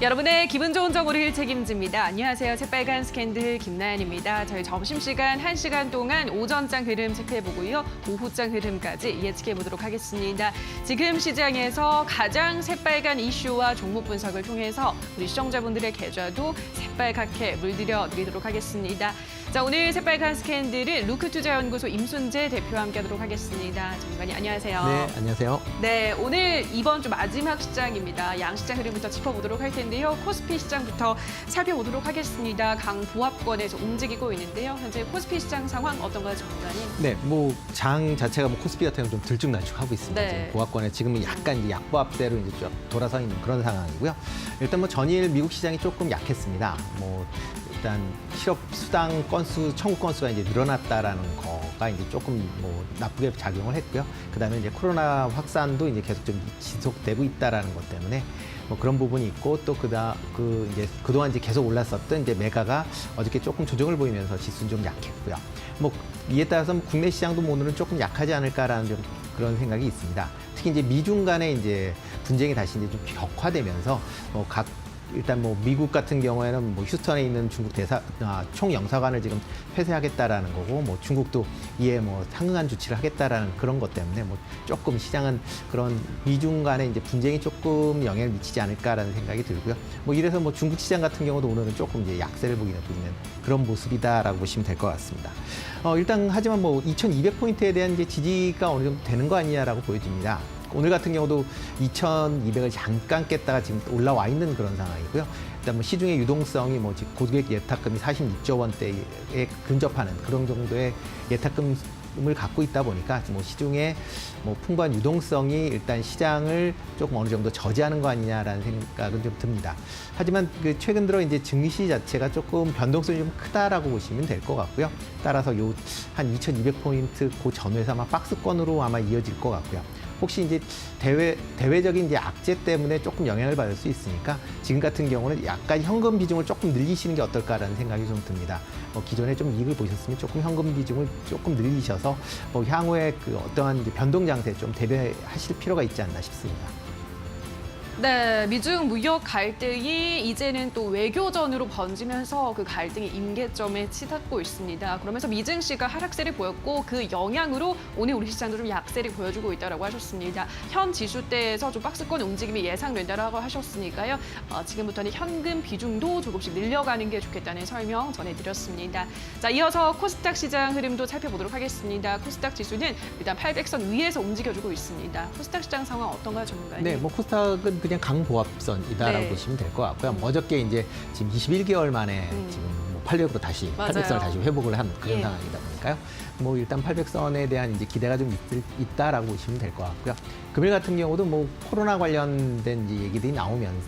여러분의 기분 좋은 정보를 책임집니다. 안녕하세요. 새빨간 스캔들 김나연입니다. 저희 점심시간 1시간 동안 오전장 흐름 체크해보고요. 오후장 흐름까지 예측해보도록 하겠습니다. 지금 시장에서 가장 새빨간 이슈와 종목 분석을 통해서 우리 시청자분들의 계좌도 새빨갛게 물들여 드리도록 하겠습니다. 자, 오늘 새빨간 스캔들은 루크투자연구소 임순재 대표와 함께하도록 하겠습니다. 전문가님 안녕하세요. 네, 안녕하세요. 네, 오늘 이번 주 마지막 시장입니다. 양시장 흐름부터 짚어보도록 할 텐데요. 코스피 시장부터 살펴보도록 하겠습니다. 강보합권에서 움직이고 있는데요. 현재 코스피 시장 상황 어떤가요, 전문가님? 네, 장 자체가 코스피 같은 경우는 좀 들쭉날쭉하고 있습니다. 네. 지금 보합권에 지금은 약간 이제 약보합세로 이제 쭉 돌아서 있는 그런 상황이고요. 일단 전일 미국 시장이 조금 약했습니다. 일단 실업 수당 건수, 청구 건수가 이제 늘어났다라는 거가 이제 조금 나쁘게 작용을 했고요. 그다음에 이제 코로나 확산도 이제 계속 좀 지속되고 있다라는 것 때문에 그런 부분이 있고 또 그동안 이제 계속 올랐었던 이제 매가가 어저께 조금 조정을 보이면서 지수는 좀 약했고요. 이에 따라서 국내 시장도 오늘은 조금 약하지 않을까라는 좀 그런 생각이 있습니다. 특히 이제 미중 간의 이제 분쟁이 다시 이제 좀 격화되면서 일단 미국 같은 경우에는 휴스턴에 있는 중국 총영사관을 지금 폐쇄하겠다라는 거고 중국도 이에 상응한 조치를 하겠다라는 그런 것 때문에 조금 시장은 그런 미중 간의 이제 분쟁이 조금 영향을 미치지 않을까라는 생각이 들고요. 이래서 중국 시장 같은 경우도 오늘은 조금 이제 약세를 보이는 그런 모습이다라고 보시면 될 것 같습니다. 일단 하지만 2,200포인트에 대한 이제 지지가 어느 정도 되는 거 아니냐라고 보여집니다. 오늘 같은 경우도 2,200을 잠깐 깼다가 지금 올라와 있는 그런 상황이고요. 일단 시중의 유동성이 고객 예탁금이 46조 원대에 근접하는 그런 정도의 예탁금을 갖고 있다 보니까 시중에 풍부한 유동성이 일단 시장을 조금 어느 정도 저지하는 거 아니냐라는 생각은 좀 듭니다. 하지만 최근 들어 이제 증시 자체가 조금 변동성이 좀 크다라고 보시면 될 것 같고요. 따라서 한 2,200포인트 그 전후에서 아마 박스권으로 아마 이어질 것 같고요. 혹시 이제 대외적인 이제 악재 때문에 조금 영향을 받을 수 있으니까 지금 같은 경우는 약간 현금 비중을 조금 늘리시는 게 어떨까라는 생각이 좀 듭니다. 기존에 좀 이익을 보셨으면 조금 현금 비중을 조금 늘리셔서 향후에 어떠한 이제 변동 장세에 좀 대비하실 필요가 있지 않나 싶습니다. 네, 미중 무역 갈등이 이제는 또 외교전으로 번지면서 그 갈등이 임계점에 치닫고 있습니다. 그러면서 미증시가 하락세를 보였고 그 영향으로 오늘 우리 시장도 좀 약세를 보여주고 있다고 하셨습니다. 현 지수대에서 좀 박스권 움직임이 예상된다고 하셨으니까요. 지금부터는 현금 비중도 조금씩 늘려가는 게 좋겠다는 설명 전해드렸습니다. 자, 이어서 코스닥 시장 흐름도 살펴보도록 하겠습니다. 코스닥 지수는 일단 800선 위에서 움직여주고 있습니다. 코스닥 시장 상황 어떤가요, 전문가님? 네, 코스닥은 그냥 강보합선이다라고 네. 보시면 될 것 같고요. 어저께 이제 지금 21개월 만에 지금 800으로 다시 맞아요. 800선을 다시 회복을 한 그런 예. 상황이다 보니까요. 일단 800선에 대한 이제 기대가 좀 있다라고 보시면 될 것 같고요. 금일 같은 경우도 코로나 관련된 이제 얘기들이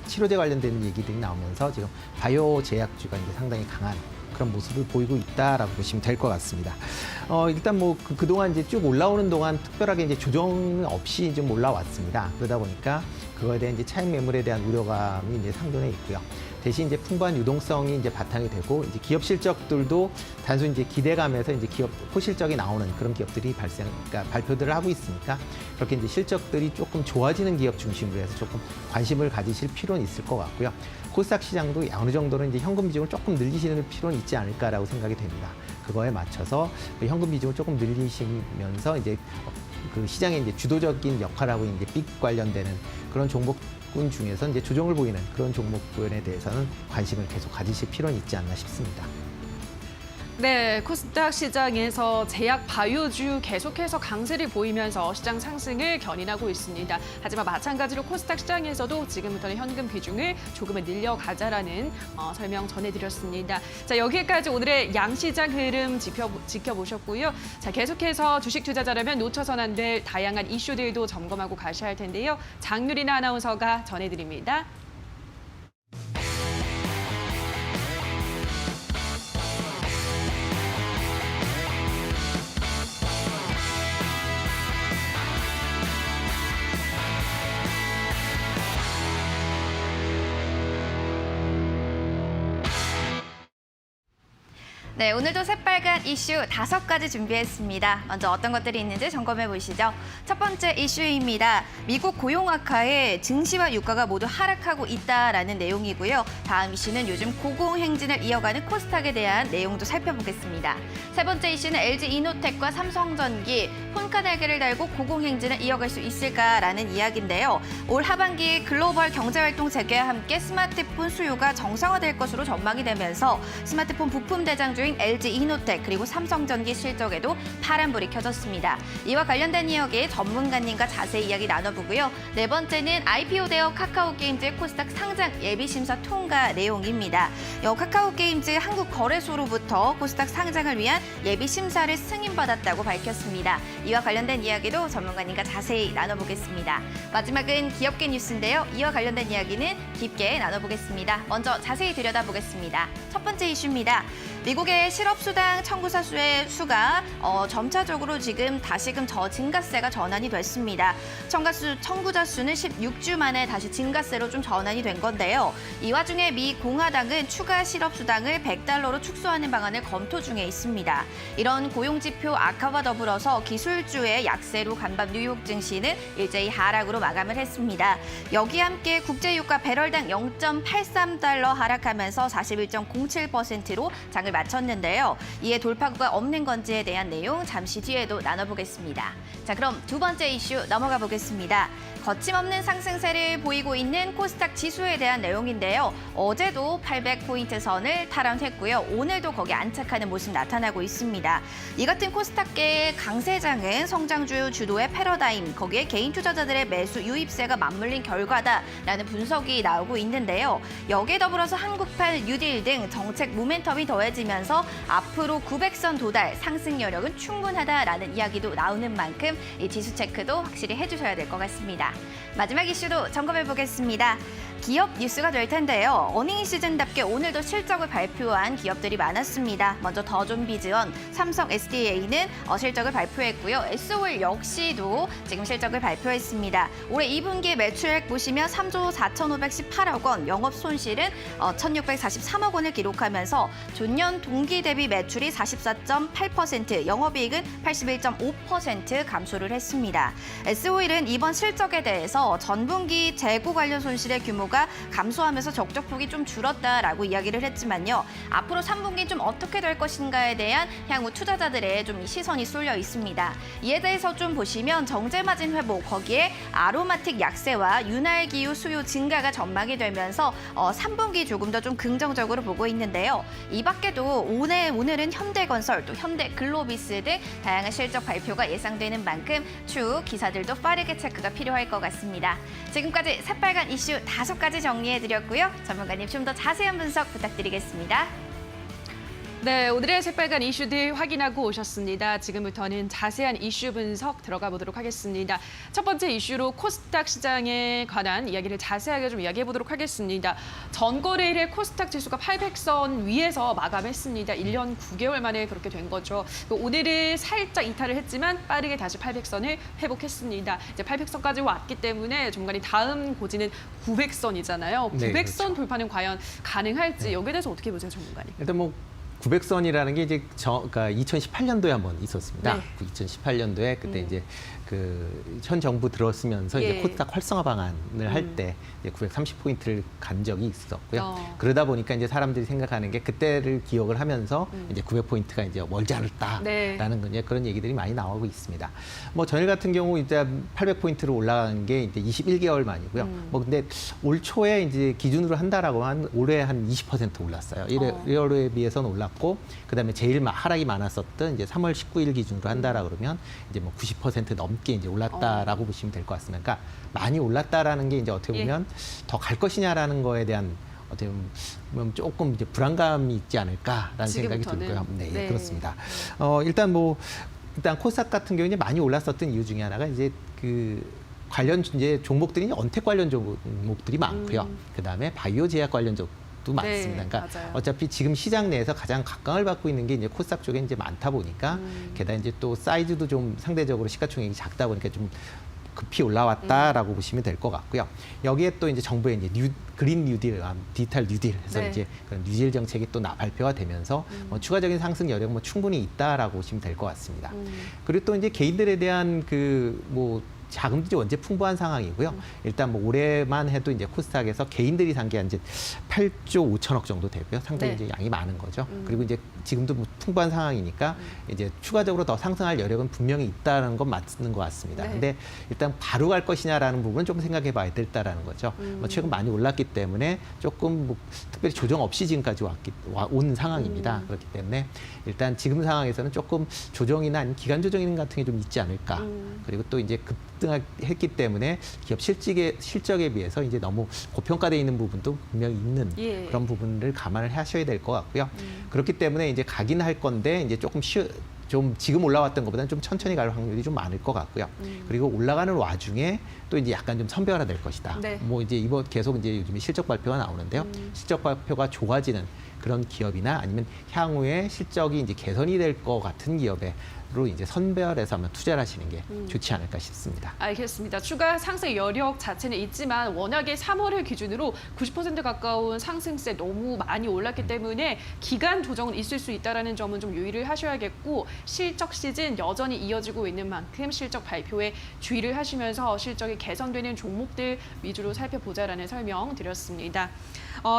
치료제 관련된 얘기들이 나오면서 지금 바이오 제약주가 이제 상당히 강한 그런 모습을 보이고 있다라고 보시면 될 것 같습니다. 일단 그동안 이제 쭉 올라오는 동안 특별하게 이제 조정 없이 좀 올라왔습니다. 그러다 보니까 그거에 대한 이제 차익 매물에 대한 우려감이 이제 상존해 있고요. 대신 이제 풍부한 유동성이 이제 바탕이 되고 이제 기업 실적들도 단순히 이제 기대감에서 이제 기업 호실적이 나오는 그런 기업들이 그러니까 발표들을 하고 있으니까 그렇게 이제 실적들이 조금 좋아지는 기업 중심으로 해서 조금 관심을 가지실 필요는 있을 것 같고요. 코스닥 시장도 어느 정도는 이제 현금 비중을 조금 늘리시는 필요는 있지 않을까라고 생각이 됩니다. 그거에 맞춰서 현금 비중을 조금 늘리시면서 이제 그 시장의 이제 주도적인 역할하고 이제 빅 관련되는 그런 종목군 중에서 이제 조정을 보이는 그런 종목군에 대해서는 관심을 계속 가지실 필요는 있지 않나 싶습니다. 네, 코스닥 시장에서 제약 바이오주 계속해서 강세를 보이면서 시장 상승을 견인하고 있습니다. 하지만 마찬가지로 코스닥 시장에서도 지금부터는 현금 비중을 조금은 늘려가자라는 설명 전해드렸습니다. 자, 여기까지 오늘의 양시장 흐름 지켜보셨고요. 자, 계속해서 주식 투자자라면 놓쳐선 안 될 다양한 이슈들도 점검하고 가셔야 할 텐데요. 장유리나 아나운서가 전해드립니다. 네, 오늘도 새빨간 이슈 5가지 준비했습니다. 먼저 어떤 것들이 있는지 점검해 보시죠. 첫 번째 이슈입니다. 미국 고용 악화에 증시와 유가가 모두 하락하고 있다라는 내용이고요. 다음 이슈는 요즘 고공행진을 이어가는 코스닥에 대한 내용도 살펴보겠습니다. 세 번째 이슈는 LG이노텍과 삼성전기 혼카 날개를 달고 고공행진을 이어갈 수 있을까라는 이야기인데요. 올 하반기 글로벌 경제활동 재개와 함께 스마트폰 수요가 정상화될 것으로 전망이 되면서 스마트폰 부품 대장 중 LG이노텍 그리고 삼성전기 실적에도 파란불이 켜졌습니다. 이와 관련된 이야기 전문가님과 자세히 이야기 나눠보고요. 네 번째는 IPO 대여 카카오게임즈의 코스닥 상장 예비심사 통과 내용입니다. 카카오게임즈 한국거래소로부터 코스닥 상장을 위한 예비심사를 승인받았다고 밝혔습니다. 이와 관련된 이야기도 전문가님과 자세히 나눠보겠습니다. 마지막은 기업계 뉴스인데요. 이와 관련된 이야기는 깊게 나눠보겠습니다. 먼저 자세히 들여다보겠습니다. 첫 번째 이슈입니다. 미국의 실업수당 청구자 수의 수가 점차적으로 지금 다시금 증가세가 전환이 됐습니다. 청구자 수는 16주 만에 다시 증가세로 좀 전환이 된 건데요. 이 와중에 미 공화당은 추가 실업수당을 $100로 축소하는 방안을 검토 중에 있습니다. 이런 고용지표 악화와 더불어서 기술주의 약세로 간밤 뉴욕 증시는 일제히 하락으로 마감을 했습니다. 여기에 함께 국제유가 배럴당 $0.83 하락하면서 41.07%로 장을 마쳤는데요. 이에 돌파구가 없는 건지에 대한 내용 잠시 뒤에도 나눠보겠습니다. 자, 그럼 두 번째 이슈 넘어가 보겠습니다. 거침없는 상승세를 보이고 있는 코스닥 지수에 대한 내용인데요. 어제도 800포인트 선을 탈환했고요. 오늘도 거기 안착하는 모습 나타나고 있습니다. 이 같은 코스닥계의 강세장은 성장주 주도의 패러다임, 거기에 개인 투자자들의 매수 유입세가 맞물린 결과다라는 분석이 나오고 있는데요. 여기에 더불어서 한국판 뉴딜 등 정책 모멘텀이 더해지면서 앞으로 900선 도달 상승 여력은 충분하다라는 이야기도 나오는 만큼 이 지수 체크도 확실히 해주셔야 될 것 같습니다. 마지막 이슈도 점검해 보겠습니다. 기업 뉴스가 될 텐데요. 어닝 시즌답게 오늘도 실적을 발표한 기업들이 많았습니다. 먼저 더존비즈원, 삼성 SDA는 실적을 발표했고요. SOL 역시도 지금 실적을 발표했습니다. 올해 2분기 매출액 보시면 3조 4,518억 원, 영업 손실은 1,643억 원을 기록하면서 전년 동기 대비 매출이 44.8%, 영업이익은 81.5% 감소를 했습니다. SOL은 이번 실적에 대해서 전분기 재고 관련 손실의 규모가 감소하면서 적적폭이 좀 줄었다라고 이야기를 했지만요. 앞으로 3분기 좀 어떻게 될 것인가에 대한 향후 투자자들의 좀 시선이 쏠려 있습니다. 이에 대해서 좀 보시면 정제마진 회복, 거기에 아로마틱 약세와 윤활기유 수요 증가가 전망이 되면서 3분기 조금 더 좀 긍정적으로 보고 있는데요. 이 밖에도 오늘은 현대건설, 또 현대글로비스 등 다양한 실적 발표가 예상되는 만큼 추후 기사들도 빠르게 체크가 필요할 것 같습니다. 지금까지 새빨간 이슈 5가지 정리해드렸고요. 전문가님 좀 더 자세한 분석 부탁드리겠습니다. 네, 오늘의 새빨간 이슈들 확인하고 오셨습니다. 지금부터는 자세한 이슈 분석 들어가 보도록 하겠습니다. 첫 번째 이슈로 코스닥 시장에 관한 이야기를 자세하게 좀 이야기해 보도록 하겠습니다. 전거래일에 코스닥 지수가 800선 위에서 마감했습니다. 1년 9개월 만에 그렇게 된 거죠. 오늘은 살짝 이탈을 했지만 빠르게 다시 800선을 회복했습니다. 이제 800선까지 왔기 때문에 전문가님 다음 고지는 900선이잖아요. 900선 네, 그렇죠. 돌파는 과연 가능할지 여기에 대해서 어떻게 보세요, 전문가님? 일단 900선이라는 게 이제 그러니까 2018년도에 한번 있었습니다. 네. 2018년도에 그때 이제 현 정부 들어서면서 예. 이제 코스닥 활성화 방안을 할 때 930포인트를 간 적이 있었고요. 그러다 보니까 이제 사람들이 생각하는 게 그때를 기억을 하면서 이제 900포인트가 이제 멀지 않았다라는 네. 이제 그런 얘기들이 많이 나오고 있습니다. 전일 같은 경우 이제 800포인트로 올라간 게 이제 21개월 만이고요. 근데 올 초에 이제 기준으로 한다라고 올해 한 20% 올랐어요. 1월에 비해서는 올랐고, 그다음에 제일 하락이 많았었던 이제 3월 19일 기준으로 한다라 그러면 이제 90% 넘게 이제 올랐다라고 보시면 될 것 같습니다. 그러니까 많이 올랐다라는 게 이제 어떻게 보면 더 갈 것이냐라는 거에 대한 어떻게 보면 조금 이제 불안감이 있지 않을까라는 생각이 지금부터는. 들고요. 네, 네. 그렇습니다. 일단 코스닥 같은 경우는 많이 올랐었던 이유 중에 하나가 이제 관련 이제 종목들이 언택 관련 종목들이 많고요. 그다음에 바이오 제약 관련 도 많습니다. 그러니까 맞아요. 어차피 지금 시장 내에서 가장 각광을 받고 있는 게 이제 코스닥 쪽에 이제 많다 보니까 게다가 이제 또 사이즈도 좀 상대적으로 시가총액이 작다 보니까 좀 급히 올라왔다라고 보시면 될 것 같고요. 여기에 또 이제 정부의 이제 그린 뉴딜, 디지털 뉴딜 해서 네. 이제 그런 뉴딜 정책이 또 발표가 되면서 추가적인 상승 여력 충분히 있다라고 보시면 될 것 같습니다. 그리고 또 이제 개인들에 대한 자금들이 원체 풍부한 상황이고요. 일단 올해만 해도 이제 코스닥에서 개인들이 산 게 이제 8조 5천억 정도 되고요. 상당히 네. 이제 양이 많은 거죠. 그리고 이제 지금도 풍부한 상황이니까 이제 추가적으로 더 상승할 여력은 분명히 있다는 건 맞는 것 같습니다. 네. 근데 일단 바로 갈 것이냐라는 부분은 좀 생각해 봐야 된다라는 거죠. 최근 많이 올랐기 때문에 조금 특별히 조정 없이 지금까지 온 상황입니다. 그렇기 때문에 일단 지금 상황에서는 조금 조정이나 아니면 기간 조정 같은 게 좀 있지 않을까. 그리고 또 이제 급등했기 때문에 기업 실적에 비해서 이제 너무 고평가되어 있는 부분도 분명히 있는 예. 그런 부분을 감안을 하셔야 될 것 같고요. 그렇기 때문에 이제 가긴 할 건데 이제 좀 지금 올라왔던 것보다는 좀 천천히 갈 확률이 좀 많을 것 같고요. 그리고 올라가는 와중에 또 이제 약간 좀 선별화될 것이다. 네. 이제 이번 계속 이제 요즘에 실적 발표가 나오는데요. 실적 발표가 좋아지는 그런 기업이나 아니면 향후에 실적이 이제 개선이 될 것 같은 기업으로 이제 선별해서 한번 투자를 하시는 게 좋지 않을까 싶습니다. 알겠습니다. 추가 상승 여력 자체는 있지만 워낙에 3월을 기준으로 90% 가까운 상승세 너무 많이 올랐기 때문에 기간 조정은 있을 수 있다는 점은 좀 유의를 하셔야겠고 실적 시즌 여전히 이어지고 있는 만큼 실적 발표에 주의를 하시면서 실적이 개선되는 종목들 위주로 살펴보자라는 설명 드렸습니다.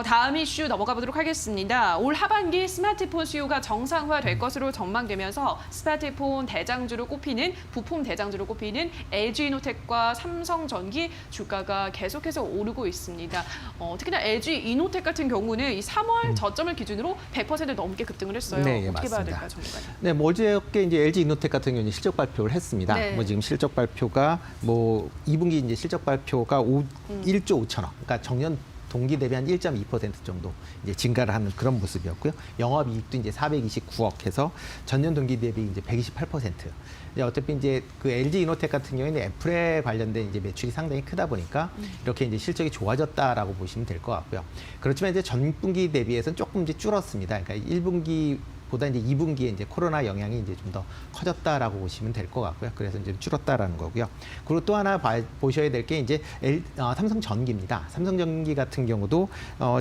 다음 이슈 넘어가 보도록 하겠습니다. 올 하반기 스마트폰 수요가 정상화될 것으로 전망되면서 스마트폰 대장주로 꼽히는 부품 대장주로 꼽히는 LG이노텍과 삼성전기 주가가 계속해서 오르고 있습니다. 특히나 LG이노텍 같은 경우는 이 3월 저점을 기준으로 100% 넘게 급등을 했어요. 네, 어떻게 봐야 맞습니다. 될까요, 전문가님? 네, 어저께 이제 LG이노텍 같은 경우는 실적 발표를 했습니다. 네. 지금 실적 발표가 2분기 이제 실적 발표가 1조 5천억, 그러니까 정년 동기 대비 한 1.2% 정도 이제 증가를 하는 그런 모습이었고요. 영업이익도 이제 429억 해서 전년 동기 대비 이제 128%. 어차피 이제 그 LG이노텍 같은 경우에는 애플에 관련된 이제 매출이 상당히 크다 보니까 이렇게 이제 실적이 좋아졌다라고 보시면 될 것 같고요. 그렇지만 이제 전분기 대비해서는 조금 이제 줄었습니다. 그러니까 1분기보다 이제 2분기에 이제 코로나 영향이 이제 좀 더 커졌다라고 보시면 될 것 같고요. 그래서 이제 줄었다라는 거고요. 그리고 또 하나 보셔야 될 게 이제 삼성전기입니다. 삼성전기 같은 경우도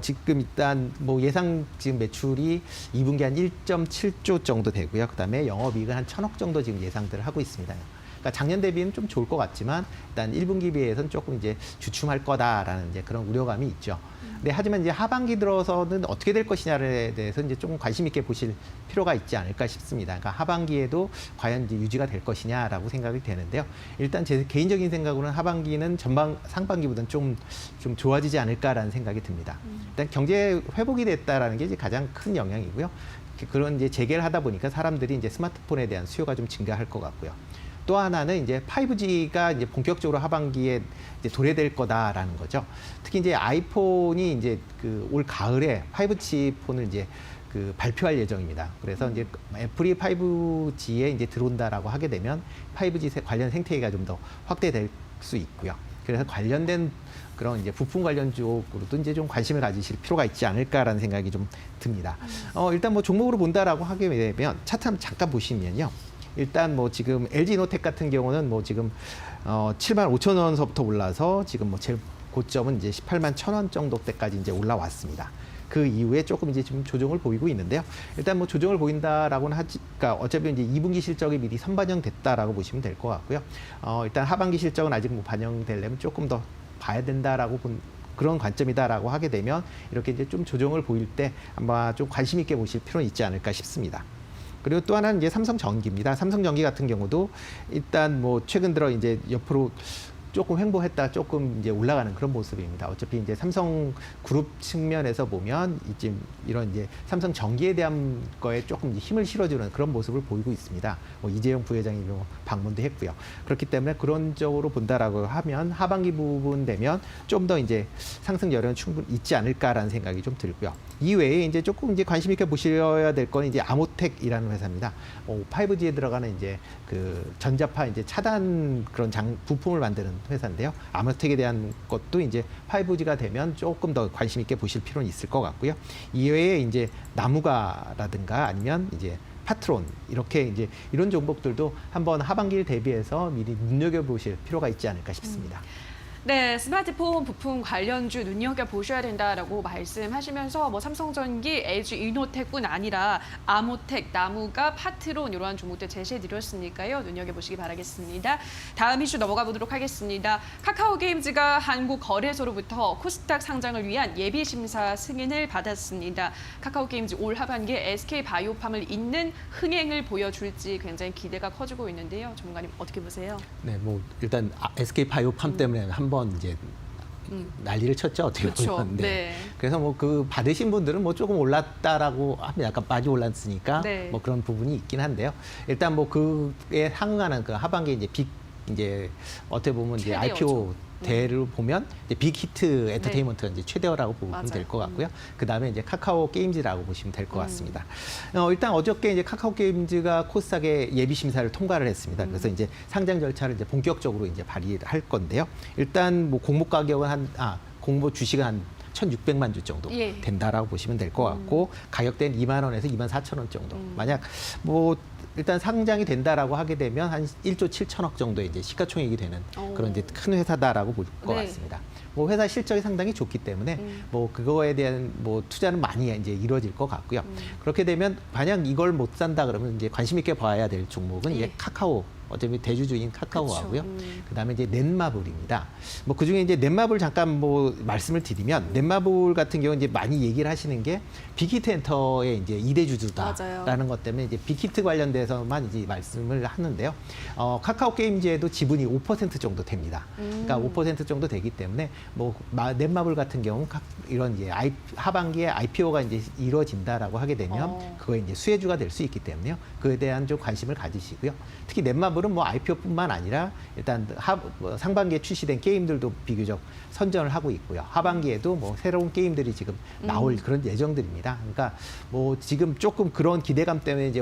지금 일단 예상 지금 매출이 2분기 한 1.7조 정도 되고요. 그다음에 영업이익은 한 1,000억 정도 지금 예상들을 하고 있습니다. 그러니까 작년 대비는 좀 좋을 것 같지만 일단 1분기 비해서는 조금 이제 주춤할 거다라는 이제 그런 우려감이 있죠. 네, 하지만 이제 하반기 들어서는 어떻게 될 것이냐에 대해서 이제 조금 관심 있게 보실 필요가 있지 않을까 싶습니다. 그러니까 하반기에도 과연 이제 유지가 될 것이냐라고 생각이 되는데요. 일단 제 개인적인 생각으로는 하반기는 상반기보다는 좀 좋아지지 않을까라는 생각이 듭니다. 일단 경제 회복이 됐다라는 게 이제 가장 큰 영향이고요. 그런 이제 재개를 하다 보니까 사람들이 이제 스마트폰에 대한 수요가 좀 증가할 것 같고요. 또 하나는 이제 5G가 이제 본격적으로 하반기에 이제 도래될 거다라는 거죠. 특히 이제 아이폰이 이제 올 가을에 5G 폰을 이제 발표할 예정입니다. 그래서 이제 애플이 5G에 이제 들어온다라고 하게 되면 5G 관련 생태계가 좀 더 확대될 수 있고요. 그래서 관련된 그런 이제 부품 관련 쪽으로도 이제 좀 관심을 가지실 필요가 있지 않을까라는 생각이 좀 듭니다. 일단 종목으로 본다라고 하게 되면 차트 한번 잠깐 보시면요. 일단 지금 LG이노텍 같은 경우는 지금 7만 5천 원서부터 올라서 지금 제일 고점은 이제 18만 1천 원 정도 때까지 이제 올라왔습니다. 그 이후에 조금 이제 좀 조정을 보이고 있는데요. 일단 조정을 보인다라고는 그러니까 어차피 이제 2분기 실적이 미리 선반영됐다라고 보시면 될 것 같고요. 일단 하반기 실적은 아직 반영되려면 조금 더 봐야 된다라고 그런 관점이다라고 하게 되면 이렇게 이제 좀 조정을 보일 때 아마 좀 관심 있게 보실 필요는 있지 않을까 싶습니다. 그리고 또 하나는 이제 삼성전기입니다. 삼성전기 같은 경우도 일단 최근 들어 이제 옆으로 조금 횡보했다 조금 이제 올라가는 그런 모습입니다. 어차피 이제 삼성 그룹 측면에서 보면 이제 이런 이제 삼성 전기에 대한 거에 조금 힘을 실어주는 그런 모습을 보이고 있습니다. 이재용 부회장이 방문도 했고요. 그렇기 때문에 그런 쪽으로 본다라고 하면 하반기 부분 되면 좀 더 이제 상승 여력은 충분히 있지 않을까라는 생각이 좀 들고요. 이외에 이제 조금 이제 관심 있게 보셔야 될 건 이제 아모텍이라는 회사입니다. 5G에 들어가는 이제 전자파 이제 차단 그런 부품을 만드는 회사인데요. 아모텍에 대한 것도 이제 5G가 되면 조금 더 관심 있게 보실 필요는 있을 것 같고요. 이외에 이제 나무가라든가 아니면 이제 파트론 이렇게 이제 이런 종목들도 한번 하반기를 대비해서 미리 눈여겨보실 필요가 있지 않을까 싶습니다. 네, 스마트폰 부품 관련주 눈여겨보셔야 된다라고 말씀하시면서 뭐 삼성전기, LG 이노텍뿐 아니라 아모텍, 나무가, 파트론 이러한 종목들 제시해드렸으니까요. 눈여겨보시기 바라겠습니다. 다음 이슈 넘어가 보도록 하겠습니다. 카카오게임즈가 한국거래소로부터 코스닥 상장을 위한 예비심사 승인을 받았습니다. 카카오게임즈 올 하반기에 SK바이오팜을 잇는 흥행을 보여줄지 굉장히 기대가 커지고 있는데요. 전문가님 어떻게 보세요? 네, 뭐 일단 SK 바이오팜 때문에 한번 이제 난리를 쳤죠, 어떻게 그렇죠. 보면. 네. 그래서 뭐 그 받으신 분들은 뭐 조금 올랐다라고 하면 약간 빠지 올랐으니까 네. 뭐 그런 부분이 있긴 한데요. 일단 뭐 그에 상응하는 그 하반기 이제 어떻게 보면 이제 최대어죠. IPO 대를 보면 이제 빅히트 엔터테인먼트가 이제 최대어라고 보면 맞아요. 될 것 같고요. 그 다음에 이제 카카오 게임즈라고 보시면 될 것 같습니다. 일단 어저께 이제 카카오 게임즈가 코스닥의 예비 심사를 통과를 했습니다. 그래서 이제 상장 절차를 이제 본격적으로 이제 발의를 할 건데요. 일단 뭐 공모 가격은 공모 주식은 한 1,600만 주 정도 예. 된다라고 보시면 될 것 같고 가격대는 2만 원에서 2만 4천 원 정도. 만약 뭐 일단 상장이 된다라고 하게 되면 한 1조 7천억 정도의 이제 시가총액이 되는 그런 이제 큰 회사다라고 볼 것 네. 같습니다. 뭐 회사 실적이 상당히 좋기 때문에 뭐 그거에 대한 뭐 투자는 많이 이제 이루어질 것 같고요. 그렇게 되면 만약 이걸 못 산다 그러면 이제 관심 있게 봐야 될 종목은 예. 이제 카카오. 어차피 대주주인 카카오하고요. 그렇죠. 그다음에 이제 넷마블입니다. 뭐 그중에 이제 넷마블 잠깐 뭐 말씀을 드리면 넷마블 같은 경우 이제 많이 얘기를 하시는 게 빅히트 엔터의 이제 2대 주주다라는 맞아요. 것 때문에 이제 빅히트 관련돼서만 이제 말씀을 하는데요. 카카오 게임즈에도 지분이 5% 정도 됩니다. 그러니까 5% 정도 되기 때문에 뭐 넷마블 같은 경우 이런 이제 하반기에 IPO가 이제 이루어진다라고 하게 되면 그거에 이제 수혜주가 될 수 있기 때문에요. 그에 대한 좀 관심을 가지시고요. 특히 넷마블은 뭐 IPO뿐만 아니라 일단 상반기에 출시된 게임들도 비교적 선전을 하고 있고요. 하반기에도 뭐 새로운 게임들이 지금 나올 그런 예정들입니다. 그러니까 뭐 지금 조금 그런 기대감 때문에 이제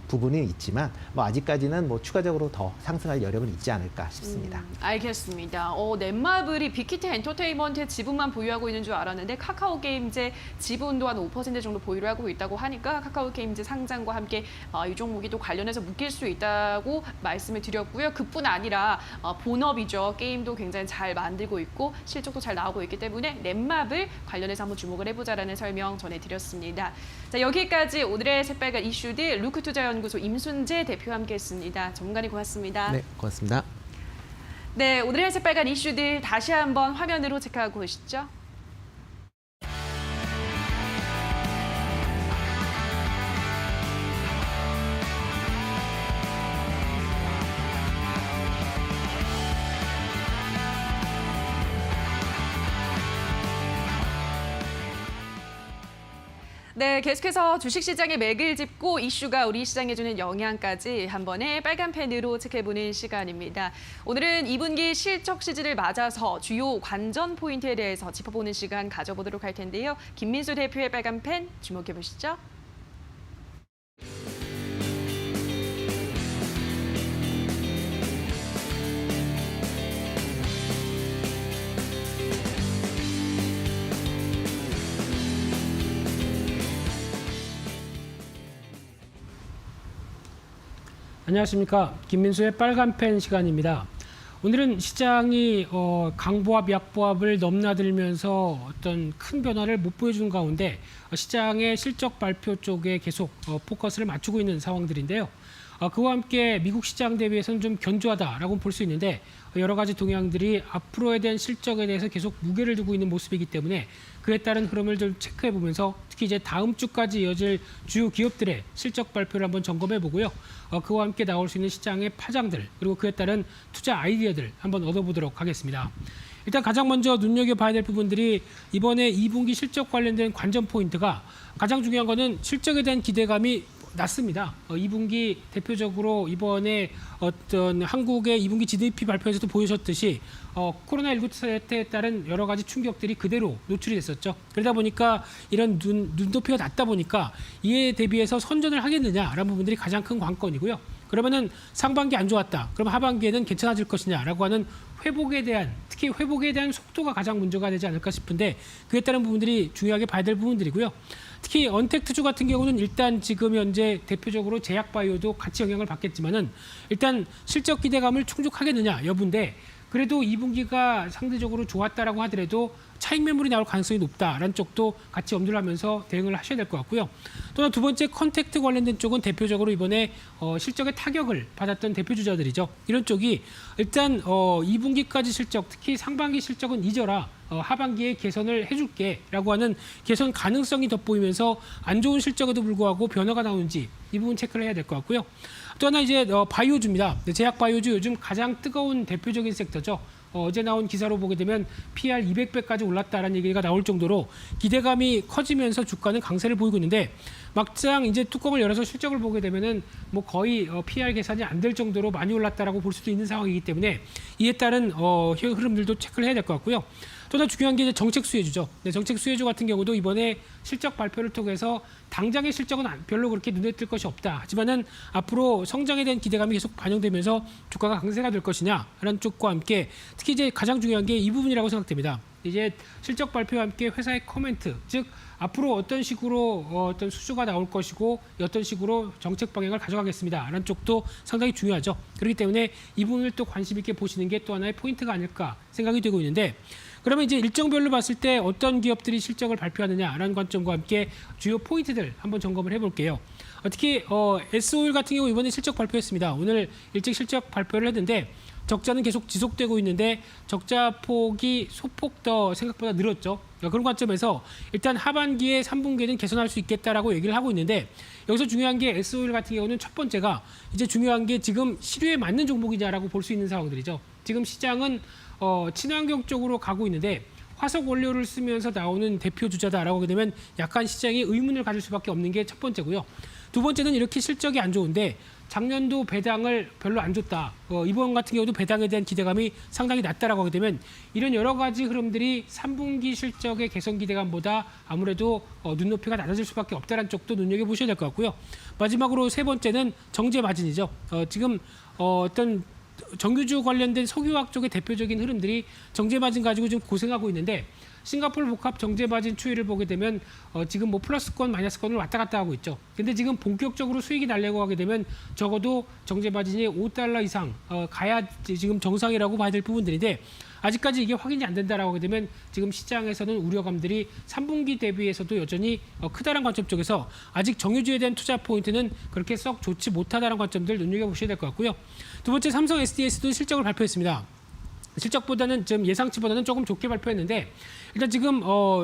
부분은 있지만 뭐 아직까지는 뭐 추가적으로 더 상승할 여력은 있지 않을까 싶습니다. 알겠습니다. 넷마블이 빅히트 엔터테인먼트의 지분만 보유하고 있는 줄 알았는데 카카오 게임즈의 지분도 한 5% 정도 보유를 하고 있다고 하니까 카카오 게임즈 상장과 함께 이 종목이 또 관련해서 묶일 수 있다고 말씀을 드렸고요. 그뿐 아니라 본업이죠. 게임도 굉장히 잘 만들고 있고 실적도 잘 나오고 있기 때문에 넷마블 관련해서 한번 주목을 해보자라는 설명 전해드렸습니다. 자, 여기까지 오늘의 새빨간 이슈들 루크투자연구소 임순재 대표와 함께했습니다. 전문가님 고맙습니다. 네, 고맙습니다. 네, 오늘의 새빨간 이슈들 다시 한번 화면으로 체크하고 오시죠. 네, 계속해서 주식시장의 맥을 짚고 이슈가 우리 시장에 주는 영향까지 한 번에 빨간 펜으로 체크해보는 시간입니다. 오늘은 2분기 실적 시즌을 맞아서 주요 관전 포인트에 대해서 짚어보는 시간 가져보도록 할 텐데요. 김민수 대표의 빨간 펜 주목해보시죠. 안녕하십니까. 김민수의 빨간펜 시간입니다. 오늘은 시장이 강보합, 약보합을 넘나들면서 어떤 큰 변화를 못 보여준 가운데 시장의 실적 발표 쪽에 계속 포커스를 맞추고 있는 상황들인데요. 그와 함께 미국 시장 대비해서는 좀 견조하다라고 볼 수 있는데 여러 가지 동향들이 앞으로에 대한 실적에 대해서 계속 무게를 두고 있는 모습이기 때문에 그에 따른 흐름을 좀 체크해 보면서 특히 이제 다음 주까지 이어질 주요 기업들의 실적 발표를 한번 점검해 보고요. 그와 함께 나올 수 있는 시장의 파장들 그리고 그에 따른 투자 아이디어들 한번 얻어보도록 하겠습니다. 일단 가장 먼저 눈여겨봐야 될 부분들이 이번에 2분기 실적 관련된 관전 포인트가 가장 중요한 거는 실적에 대한 기대감이 낮습니다. 2분기 대표적으로 이번에 어떤 한국의 2분기 GDP 발표에서도 보여줬듯이 코로나19 사태에 따른 여러 가지 충격들이 그대로 노출이 됐었죠. 그러다 보니까 이런 눈높이가 낮다 보니까 이에 대비해서 선전을 하겠느냐라는 부분들이 가장 큰 관건이고요. 그러면은 상반기 안 좋았다. 그럼 하반기에는 괜찮아질 것이냐라고 하는 회복에 대한 특히 회복에 대한 속도가 가장 문제가 되지 않을까 싶은데 그에 따른 부분들이 중요하게 봐야 될 부분들이고요. 특히 언택트주 같은 경우는 일단 지금 현재 대표적으로 제약바이오도 같이 영향을 받겠지만은 일단 실적 기대감을 충족하겠느냐 여부인데 그래도 2분기가 상대적으로 좋았다라고 하더라도 차익 매물이 나올 가능성이 높다라는 쪽도 같이 염두를 하면서 대응을 하셔야 될 것 같고요. 또한 두 번째 컨택트 관련된 쪽은 대표적으로 이번에 실적의 타격을 받았던 대표 주자들이죠. 이런 쪽이 일단 2분기까지 실적, 특히 상반기 실적은 잊어라. 하반기에 개선을 해줄게라고 하는 개선 가능성이 돋보이면서 안 좋은 실적에도 불구하고 변화가 나오는지 이 부분 체크를 해야 될 것 같고요. 또 하나 이제 바이오주입니다. 제약 바이오주 요즘 가장 뜨거운 대표적인 섹터죠. 어제 나온 기사로 보게 되면 PR 200배까지 올랐다라는 얘기가 나올 정도로 기대감이 커지면서 주가는 강세를 보이고 있는데 막상 이제 뚜껑을 열어서 실적을 보게 되면은 뭐 거의 PR 계산이 안 될 정도로 많이 올랐다라고 볼 수도 있는 상황이기 때문에 이에 따른 흐름들도 체크를 해야 될 것 같고요. 또 하나 중요한 게 이제 정책 수혜주죠. 네, 정책 수혜주 같은 경우도 이번에 실적 발표를 통해서 당장의 실적은 별로 그렇게 눈에 띌 것이 없다. 하지만은 앞으로 성장에 대한 기대감이 계속 반영되면서 주가가 강세가 될 것이냐라는 쪽과 함께 특히 이제 가장 중요한 게 이 부분이라고 생각됩니다. 이제 실적 발표와 함께 회사의 코멘트, 즉 앞으로 어떤 식으로 어떤 수주가 나올 것이고 어떤 식으로 정책 방향을 가져가겠습니다라는 쪽도 상당히 중요하죠. 그렇기 때문에 이 부분을 또 관심 있게 보시는 게 또 하나의 포인트가 아닐까 생각이 되고 있는데 그러면 이제 일정별로 봤을 때 어떤 기업들이 실적을 발표하느냐라는 관점과 함께 주요 포인트들 한번 점검을 해볼게요. 특히 S오일 같은 경우 이번에 실적 발표했습니다. 오늘 일찍 실적 발표를 했는데 적자는 계속 지속되고 있는데 적자 폭이 소폭 더 생각보다 늘었죠. 그런 관점에서 일단 하반기에 3분기에는 개선할 수 있겠다라고 얘기를 하고 있는데 여기서 중요한 게 S오일 같은 경우는 첫 번째가 이제 중요한 게 지금 시류에 맞는 종목이냐라고 볼 수 있는 상황들이죠. 지금 시장은 친환경 쪽으로 가고 있는데 화석 원료를 쓰면서 나오는 대표 주자다라고 하게 되면 약간 시장이 의문을 가질 수밖에 없는 게 첫 번째고요. 두 번째는 이렇게 실적이 안 좋은데 작년도 배당을 별로 안 줬다. 이번 같은 경우도 배당에 대한 기대감이 상당히 낮다라고 하게 되면 이런 여러 가지 흐름들이 3분기 실적의 개선 기대감보다 아무래도 눈높이가 낮아질 수밖에 없다는 쪽도 눈여겨보셔야 될 것 같고요. 마지막으로 세 번째는 정제 마진이죠. 지금 어떤 정규주 관련된 석유화학 쪽의 대표적인 흐름들이 정제 마진 가지고 좀 고생하고 있는데 싱가포르 복합 정제 마진 추이를 보게 되면 지금 뭐 플러스권 마이너스권을 왔다 갔다 하고 있죠. 근데 지금 본격적으로 수익이 날려고 하게 되면 적어도 정제 마진이 $5 이상 가야 지금 정상이라고 봐야 될 부분들인데 아직까지 이게 확인이 안 된다라고 하게 되면 지금 시장에서는 우려감들이 3분기 대비해서도 여전히 크다는 관점 쪽에서 아직 정유주에 대한 투자 포인트는 그렇게 썩 좋지 못하다는 관점들 눈여겨보셔야 될 것 같고요. 두 번째 삼성 SDS도 실적을 발표했습니다. 실적보다는 좀 예상치보다는 조금 좋게 발표했는데 일단 지금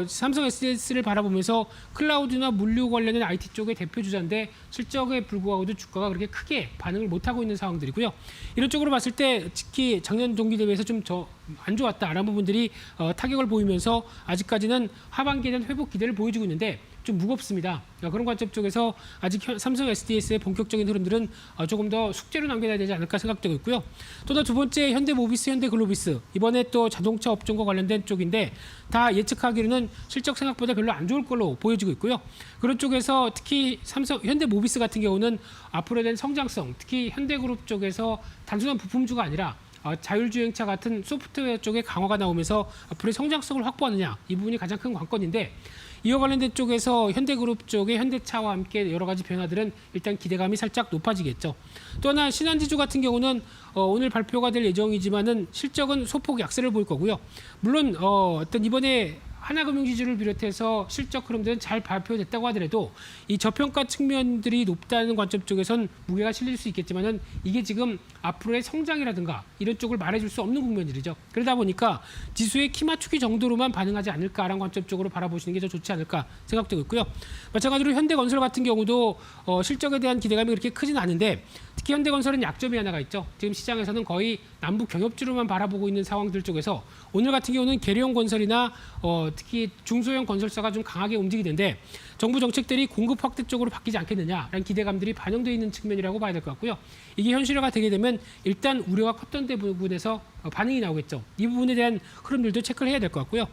삼성 SDS를 바라보면서 클라우드나 물류 관련된 IT 쪽의 대표 주자인데 실적에 불구하고도 주가가 그렇게 크게 반응을 못하고 있는 상황들이고요. 이런 쪽으로 봤을 때 특히 작년 동기 대비해서 좀 안 좋았다라는 부분들이 타격을 보이면서 아직까지는 하반기에 대한 회복 기대를 보여주고 있는데 좀 무겁습니다. 그런 관점 쪽에서 아직 삼성 SDS의 본격적인 흐름들은 조금 더 숙제로 남겨야 되지 않을까 생각되고 있고요. 또 두 번째 현대모비스, 현대글로비스 이번에 또 자동차 업종과 관련된 쪽인데 다 예측하기로는 실적 생각보다 별로 안 좋을 걸로 보여지고 있고요. 그런 쪽에서 특히 현대모비스 같은 경우는 앞으로에 대한 성장성, 특히 현대그룹 쪽에서 단순한 부품주가 아니라 자율주행차 같은 소프트웨어 쪽에 강화가 나오면서 앞으로의 성장성을 확보하느냐 이 부분이 가장 큰 관건인데 이와 관련된 쪽에서 현대그룹 쪽의 현대차와 함께 여러 가지 변화들은 일단 기대감이 살짝 높아지겠죠. 또 하나 신한지주 같은 경우는 오늘 발표가 될 예정이지만은 실적은 소폭 약세를 보일 거고요. 물론 어떤 이번에 하나금융지주를 비롯해서 실적 흐름들은 잘 발표됐다고 하더라도 이 저평가 측면들이 높다는 관점 쪽에선 무게가 실릴 수 있겠지만은 이게 지금 앞으로의 성장이라든가 이런 쪽을 말해줄 수 없는 국면들이죠. 그러다 보니까 지수의 키 맞추기 정도로만 반응하지 않을까라는 관점 쪽으로 바라보시는 게 더 좋지 않을까 생각되고 있고요. 마찬가지로 현대건설 같은 경우도 실적에 대한 기대감이 그렇게 크진 않은데 특히 현대건설은 약점이 하나가 있죠. 지금 시장에서는 거의 남북 경협주로만 바라보고 있는 상황들 쪽에서 오늘 같은 경우는 계룡건설이나 특히 중소형 건설사가 좀 강하게 움직이는데 정부 정책들이 공급 확대 쪽으로 바뀌지 않겠느냐라는 기대감들이 반영되어 있는 측면이라고 봐야 될 것 같고요. 이게 현실화가 되게 되면 일단 우려가 컸던 부분에서 반응이 나오겠죠. 이 부분에 대한 흐름들도 체크를 해야 될 것 같고요.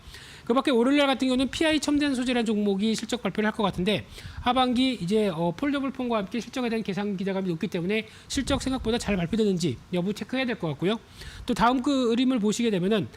그밖에 월요일날 같은 경우는 PI 첨단 소재라는 종목이 실적 발표를 할 것 같은데 하반기 이제 폴더블 폰과 함께 실적에 대한 계산 기대감이 높기 때문에 실적 생각보다 잘 발표되는지 여부 체크해야 될 것 같고요. 또 다음 그 그림을 보시게 되면은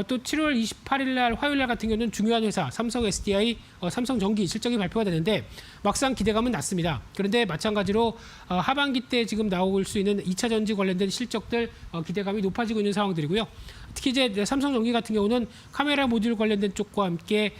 또 7월 28일 날 화요일 날 같은 경우는 중요한 회사 삼성 SDI, 삼성전기 실적이 발표가 되는데 막상 기대감은 낮습니다. 그런데 마찬가지로 하반기 때 지금 나올 수 있는 2차 전지 관련된 실적들 기대감이 높아지고 있는 상황들이고요. 특히 이제 삼성전기 같은 경우는 카메라 모듈 관련된 쪽과 함께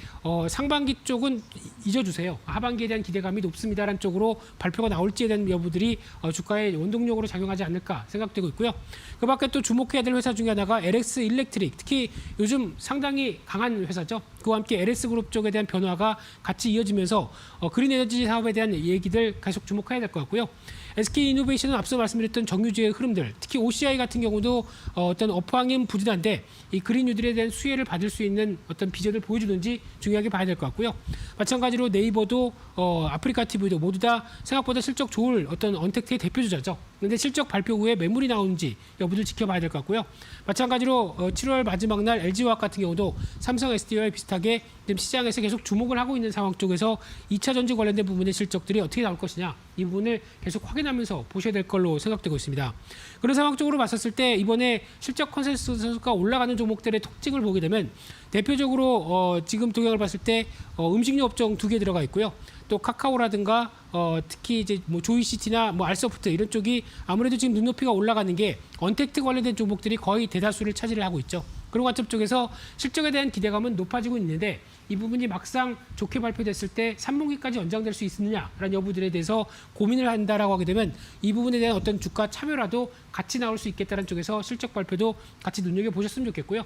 상반기 쪽은 잊어주세요. 하반기에 대한 기대감이 높습니다라는 쪽으로 발표가 나올지에 대한 여부들이 주가의 원동력으로 작용하지 않을까 생각되고 있고요. 그밖에 또 주목해야 될 회사 중에 하나가 LX 일렉트릭, 특히 요즘 상당히 강한 회사죠. 그와 함께 LS 그룹 쪽에 대한 변화가 같이 이어지면서 그린 에너지 사업에 대한 얘기들 계속 주목해야 될 것 같고요. SK 이노베이션은 앞서 말씀드렸던 정유주의 흐름들, 특히 OCI 같은 경우도 어떤 업황은 부진한데 이 그린 뉴딜에 대한 수혜를 받을 수 있는 어떤 비전을 보여주는지 중요하게 봐야 될 것 같고요. 마찬가지로 네이버도 아프리카 TV도 모두 다 생각보다 실적 좋을 어떤 언택트의 대표주자죠. 그런데 실적 발표 후에 매물이 나오는지 여부를 지켜봐야 될 것 같고요. 마찬가지로 7월 마지막 날 LG화학 같은 경우도 삼성 SDI와 비슷하게 지금 시장에서 계속 주목을 하고 있는 상황 쪽에서 2차 전지 관련된 부분의 실적들이 어떻게 나올 것이냐 이 부분을 계속 확인하면서 보셔야 될 걸로 생각되고 있습니다. 그런 상황 쪽으로 봤었을 때 이번에 실적 컨센서스가 올라가는 종목들의 특징을 보게 되면 대표적으로 지금 동향을 봤을 때 음식료 업종 2개 들어가 있고요. 또 카카오라든가 특히 이제 뭐 조이시티나 뭐 알소프트 이런 쪽이 아무래도 지금 눈높이가 올라가는 게 언택트 관련된 종목들이 거의 대다수를 차지를 하고 있죠. 그런 관점 쪽에서 실적에 대한 기대감은 높아지고 있는데 이 부분이 막상 좋게 발표됐을 때 3분기까지 연장될 수 있느냐라는 여부들에 대해서 고민을 한다라고 하게 되면 이 부분에 대한 어떤 주가 참여라도 같이 나올 수 있겠다는 쪽에서 실적 발표도 같이 눈여겨보셨으면 좋겠고요.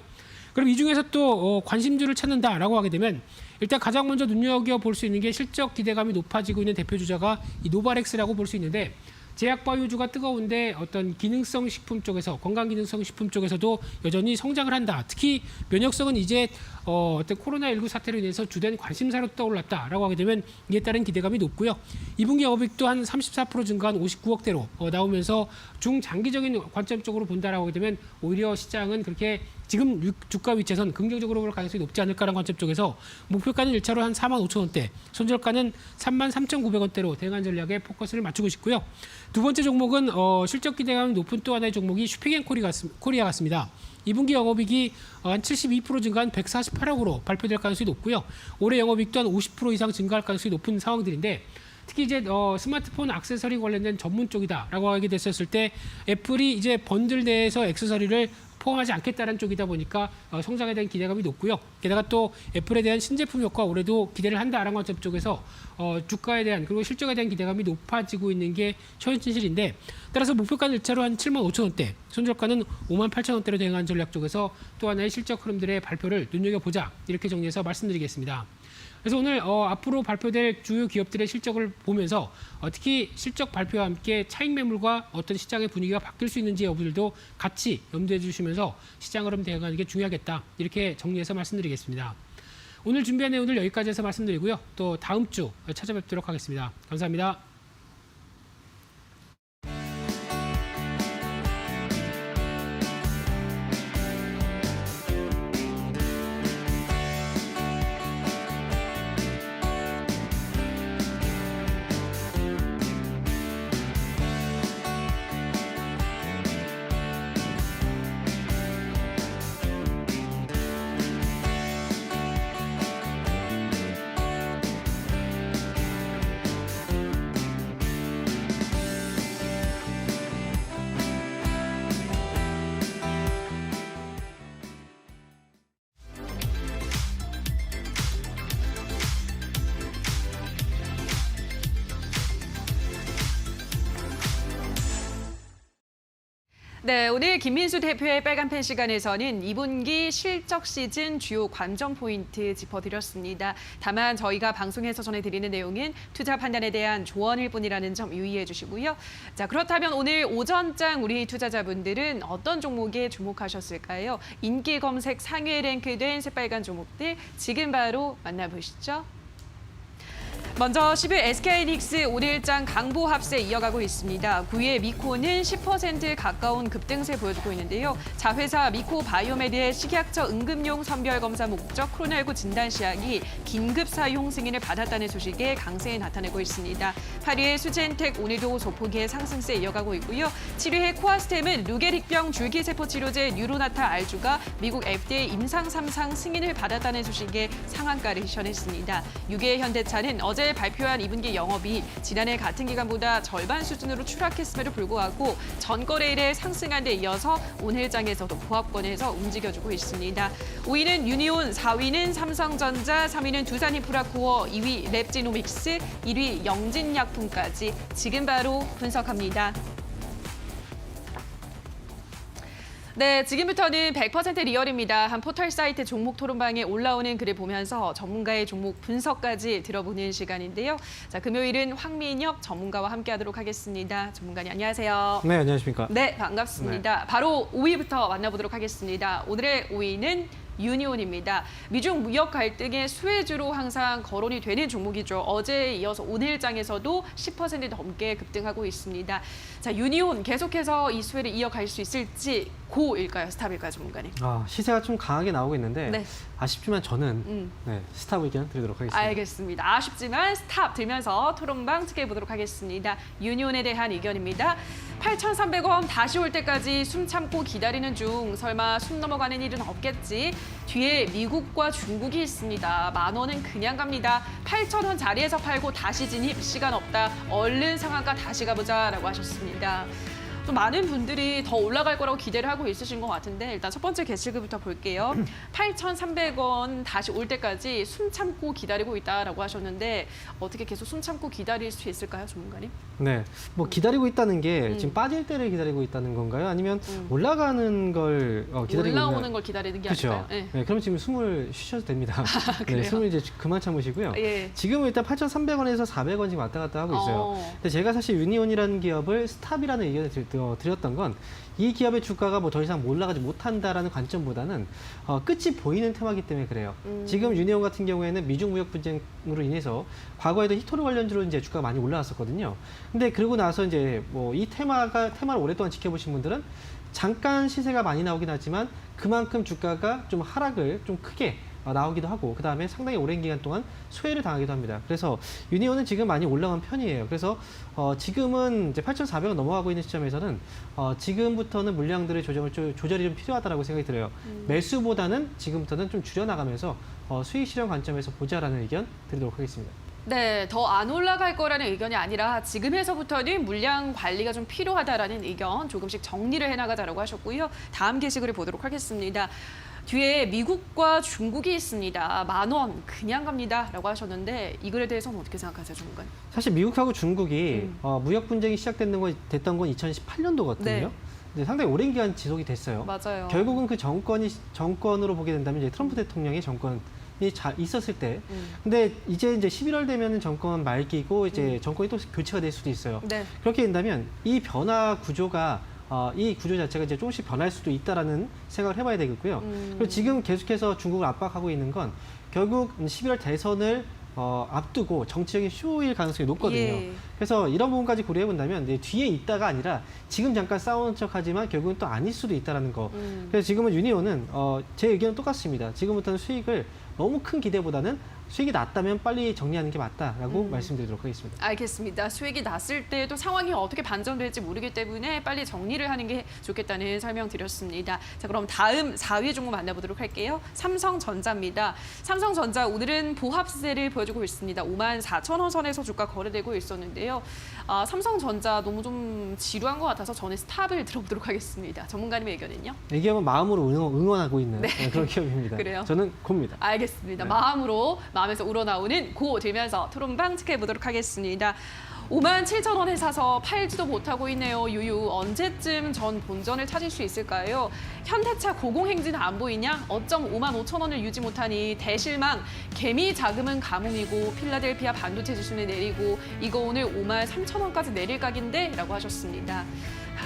그럼 이 중에서 또 관심주를 찾는다라고 하게 되면 일단 가장 먼저 눈여겨볼 수 있는 게 실적 기대감이 높아지고 있는 대표주자가 이 노바렉스라고 볼 수 있는데 제약바이오주가 뜨거운데 어떤 기능성 식품 쪽에서 건강기능성 식품 쪽에서도 여전히 성장을 한다. 특히 면역성은 이제 어떤 코로나19 사태로 인해서 주된 관심사로 떠올랐다라고 하게 되면 이에 따른 기대감이 높고요. 2분기 영업이익도 한 34% 증가한 59억대로 나오면서 중장기적인 관점 쪽으로 본다라고 하게 되면 오히려 시장은 그렇게 지금 주가 위치에선 긍정적으로 볼 가능성이 높지 않을까라는 관점 쪽에서 목표가는 1차로 한 45,000원대, 손절가는 33,900원대로 대응한 전략에 포커스를 맞추고 싶고요. 두 번째 종목은 실적 기대감이 높은 또 하나의 종목이 슈핑앤코리아 같습니다. 2분기 영업이익이 한 72% 증가한 148억으로 발표될 가능성이 높고요. 올해 영업이익도 한 50% 이상 증가할 가능성이 높은 상황들인데 특히 이제 스마트폰 액세서리 관련된 전문 쪽이다라고 하게 됐었을 때 애플이 이제 번들 내에서 액세서리를 포함하지 않겠다는 쪽이다 보니까 성장에 대한 기대감이 높고요. 게다가 또 애플에 대한 신제품 효과 올해도 기대를 한다라는 관점 쪽에서 주가에 대한 그리고 실적에 대한 기대감이 높아지고 있는 게 현실인데 따라서 목표가는 1차로 한 75,000원대, 손절가는 58,000원대로 대응한 전략 쪽에서 또 하나의 실적 흐름들의 발표를 눈여겨보자 이렇게 정리해서 말씀드리겠습니다. 그래서 오늘 앞으로 발표될 주요 기업들의 실적을 보면서 특히 실적 발표와 함께 차익 매물과 어떤 시장의 분위기가 바뀔 수 있는지 여부들도 같이 염두해 주시면서 시장 흐름 대응하는 게 중요하겠다. 이렇게 정리해서 말씀드리겠습니다. 오늘 준비한 내용들 여기까지 해서 말씀드리고요. 또 다음 주 찾아뵙도록 하겠습니다. 감사합니다. 네, 오늘 김민수 대표의 빨간펜 시간에서는 2분기 실적 시즌 주요 관전 포인트 짚어드렸습니다. 다만 저희가 방송에서 전해드리는 내용은 투자 판단에 대한 조언일 뿐이라는 점 유의해 주시고요. 자, 그렇다면 오늘 오전장 우리 투자자분들은 어떤 종목에 주목하셨을까요? 인기 검색 상위에 랭크된 새빨간 종목들 지금 바로 만나보시죠. 먼저 10일 SK하이닉스 오늘장 강보 합세 이어가고 있습니다. 9위의 미코는 10% 가까운 급등세 보여주고 있는데요. 자회사 미코 바이오메드의 식약처 응급용 선별 검사 목적 코로나19 진단 시약이 긴급 사용 승인을 받았다는 소식에 강세에 나타내고 있습니다. 8위의 수젠텍 오늘도 소폭의 상승세 이어가고 있고요. 7위의 코아스템은 루게릭병 줄기세포 치료제 뉴로나타 알주가 미국 FDA 임상 3상 승인을 받았다는 소식에 상한가를 시현했습니다. 6위의 현대차는 어제 발표한 2분기 영업이 지난해 같은 기간보다 절반 수준으로 추락했음에도 불구하고 전거래일에 상승한 데 이어서 오늘장에서도 보합권에서 움직여주고 있습니다. 5위는 유니온, 4위는 삼성전자, 3위는 두산인프라코어, 2위 랩지노믹스, 1위 영진약품까지 지금 바로 분석합니다. 네, 지금부터는 100% 리얼입니다. 한 포털 사이트 종목 토론방에 올라오는 글을 보면서 전문가의 종목 분석까지 들어보는 시간인데요. 자, 금요일은 황민혁 전문가와 함께하도록 하겠습니다. 전문가님 안녕하세요. 네, 안녕하십니까. 네, 반갑습니다. 바로 5위부터 만나보도록 하겠습니다. 오늘의 5위는 유니온입니다. 미중 무역 갈등의 수혜주로 항상 거론이 되는 종목이죠. 어제에 이어서 오늘장에서도 10% 넘게 급등하고 있습니다. 자, 유니온 계속해서 이 수혜를 이어갈 수 있을지 고일까요? 스탑일까요, 전문가님? 시세가 좀 강하게 나오고 있는데 네. 아쉽지만 저는 스탑 의견 드리도록 하겠습니다. 알겠습니다. 아쉽지만 스탑 들면서 토론방 특혜 보도록 하겠습니다. 유니온에 대한 의견입니다. 8,300원 다시 올 때까지 숨 참고 기다리는 중 설마 숨 넘어가는 일은 없겠지. 뒤에 미국과 중국이 있습니다. 10,000원은 그냥 갑니다. 8,000원 자리에서 팔고 다시 진입 시간 없다. 얼른 상한가 다시 가보자라고 하셨습니다. 또 많은 분들이 더 올라갈 거라고 기대를 하고 있으신 것 같은데 일단 첫 번째 게시글부터 볼게요. 8,300원 다시 올 때까지 숨 참고 기다리고 있다라고 하셨는데 어떻게 계속 숨 참고 기다릴 수 있을까요, 전문가님? 네, 뭐 기다리고 있다는 게 지금 빠질 때를 기다리고 있다는 건가요? 아니면 올라가는 걸 기다리고 올라오는 있는... 걸 기다리는 게 그렇죠. 아닐까요? 네. 네, 그럼 지금 숨을 쉬셔도 됩니다. 그래요? 네, 숨을 이제 그만 참으시고요. 예. 지금은 일단 8,300원에서 400원 지금 왔다 갔다 하고 있어요. 근데 제가 사실 유니온이라는 기업을 스탑이라는 의견을 드렸던 건 이 기업의 주가가 뭐 더 이상 올라가지 못한다라는 관점보다는 끝이 보이는 테마이기 때문에 그래요. 지금 유니온 같은 경우에는 미중 무역 분쟁으로 인해서 과거에도 히토리 관련주로 이제 주가가 많이 올라왔었거든요. 근데 그러고 나서 이제 뭐 이 테마를 오랫동안 지켜보신 분들은 잠깐 시세가 많이 나오긴 하지만 그만큼 주가가 좀 하락을 좀 크게 나오기도 하고 그다음에 상당히 오랜 기간 동안 소외를 당하기도 합니다. 그래서 유니온은 지금 많이 올라간 편이에요. 그래서 지금은 이제 8,400원 넘어가고 있는 시점에서는 지금부터는 물량들의 조절이 좀 필요하다고 생각이 들어요. 매수보다는 지금부터는 좀 줄여나가면서 수익 실현 관점에서 보자라는 의견 드리도록 하겠습니다. 네, 더 안 올라갈 거라는 의견이 아니라 지금에서부터는 물량 관리가 좀 필요하다라는 의견 조금씩 정리를 해나가자라고 하셨고요. 다음 게시글을 보도록 하겠습니다. 뒤에 미국과 중국이 있습니다. 10,000원 그냥 갑니다라고 하셨는데 이 글에 대해서는 어떻게 생각하세요, 전문가님? 사실 미국하고 중국이 무역 분쟁이 시작됐던 건 2018년도거든요. 네. 근데 상당히 오랜 기간 지속이 됐어요. 맞아요. 결국은 그 정권으로 보게 된다면 이제 트럼프 대통령의 정권이 잘 있었을 때. 근데 이제 11월 되면 정권 말기고 이제 정권이 또 교체가 될 수도 있어요. 네. 그렇게 된다면 이 변화 구조가 이 구조 자체가 이제 조금씩 변할 수도 있다라는 생각을 해봐야 되겠고요. 그리고 지금 계속해서 중국을 압박하고 있는 건 결국 11월 대선을 앞두고 정치적인 쇼일 가능성이 높거든요. 예. 그래서 이런 부분까지 고려해 본다면 이제 뒤에 있다가 아니라 지금 잠깐 싸우는 척하지만 결국은 또 아닐 수도 있다라는 거. 그래서 지금은 유니온은 제 의견은 똑같습니다. 지금부터는 수익을 너무 큰 기대보다는 수익이 낮다면 빨리 정리하는 게 맞다라고 말씀드리도록 하겠습니다. 알겠습니다. 수익이 났을 때도 상황이 어떻게 반전될지 모르기 때문에 빨리 정리를 하는 게 좋겠다는 설명 드렸습니다. 자, 그럼 다음 4위 종목 만나보도록 할게요. 삼성전자입니다. 삼성전자 오늘은 보합세를 보여주고 있습니다. 54,000원 선에서 주가 거래되고 있었는데요. 삼성전자 너무 좀 지루한 것 같아서 저는 스탑을 들어보도록 하겠습니다. 전문가님의 의견은요? 이 기업은 마음으로 응원하고 있는 그런 기업입니다. 그래요? 저는 고입니다. 알겠습니다. 네. 마음에서 우러나오는 고 들면서 토론방 체크해보도록 하겠습니다. 57,000원에 사서 팔지도 못하고 있네요. 유유, 언제쯤 전 본전을 찾을 수 있을까요? 현대차 고공행진 안 보이냐? 어쩜 55,000원을 유지 못하니 대실망. 개미 자금은 가뭄이고 필라델피아 반도체 지수는 내리고 이거 오늘 53,000원까지 내릴 각인데? 라고 하셨습니다.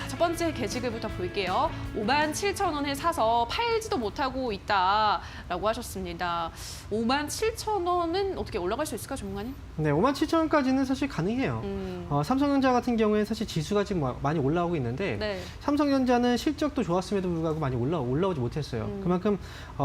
첫 첫 번째 게시글부터 볼게요. 57,000원에 사서 팔지도 못하고 있다라고 하셨습니다. 57,000원은 어떻게 올라갈 수 있을까, 전문가님? 네, 57,000원까지는 사실 가능해요. 삼성전자 같은 경우에 사실 지수가 지금 많이 올라오고 있는데 네. 삼성전자는 실적도 좋았음에도 불구하고 많이 올라오지 못했어요. 그만큼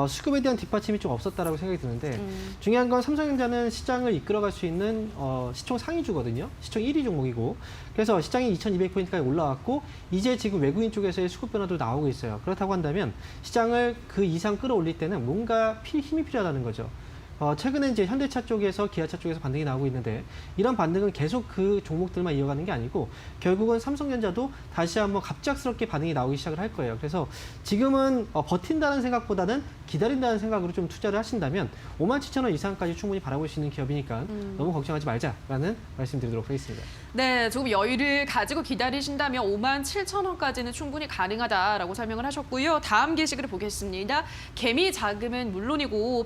수급에 대한 뒷받침이 좀 없었다라고 생각이 드는데 중요한 건 삼성전자는 시장을 이끌어갈 수 있는 시총 상위주거든요. 시총 1위 종목이고 그래서 시장이 2,200포인트까지 올라왔고 이제 지금 외국인 쪽에서의 수급 변화도 나오고 있어요. 그렇다고 한다면 시장을 그 이상 끌어올릴 때는 뭔가 힘이 필요하다는 거죠. 최근에 이제 현대차 쪽에서 기아차 쪽에서 반등이 나오고 있는데 이런 반등은 계속 그 종목들만 이어가는 게 아니고 결국은 삼성전자도 다시 한번 갑작스럽게 반응이 나오기 시작을 할 거예요. 그래서 지금은 버틴다는 생각보다는 기다린다는 생각으로 좀 투자를 하신다면 57,000원 이상까지 충분히 바라볼 수 있는 기업이니까 너무 걱정하지 말자라는 말씀드리도록 하겠습니다. 네, 조금 여유를 가지고 기다리신다면 57,000원까지는 충분히 가능하다라고 설명을 하셨고요. 다음 게시글을 보겠습니다. 개미 자금은 물론이고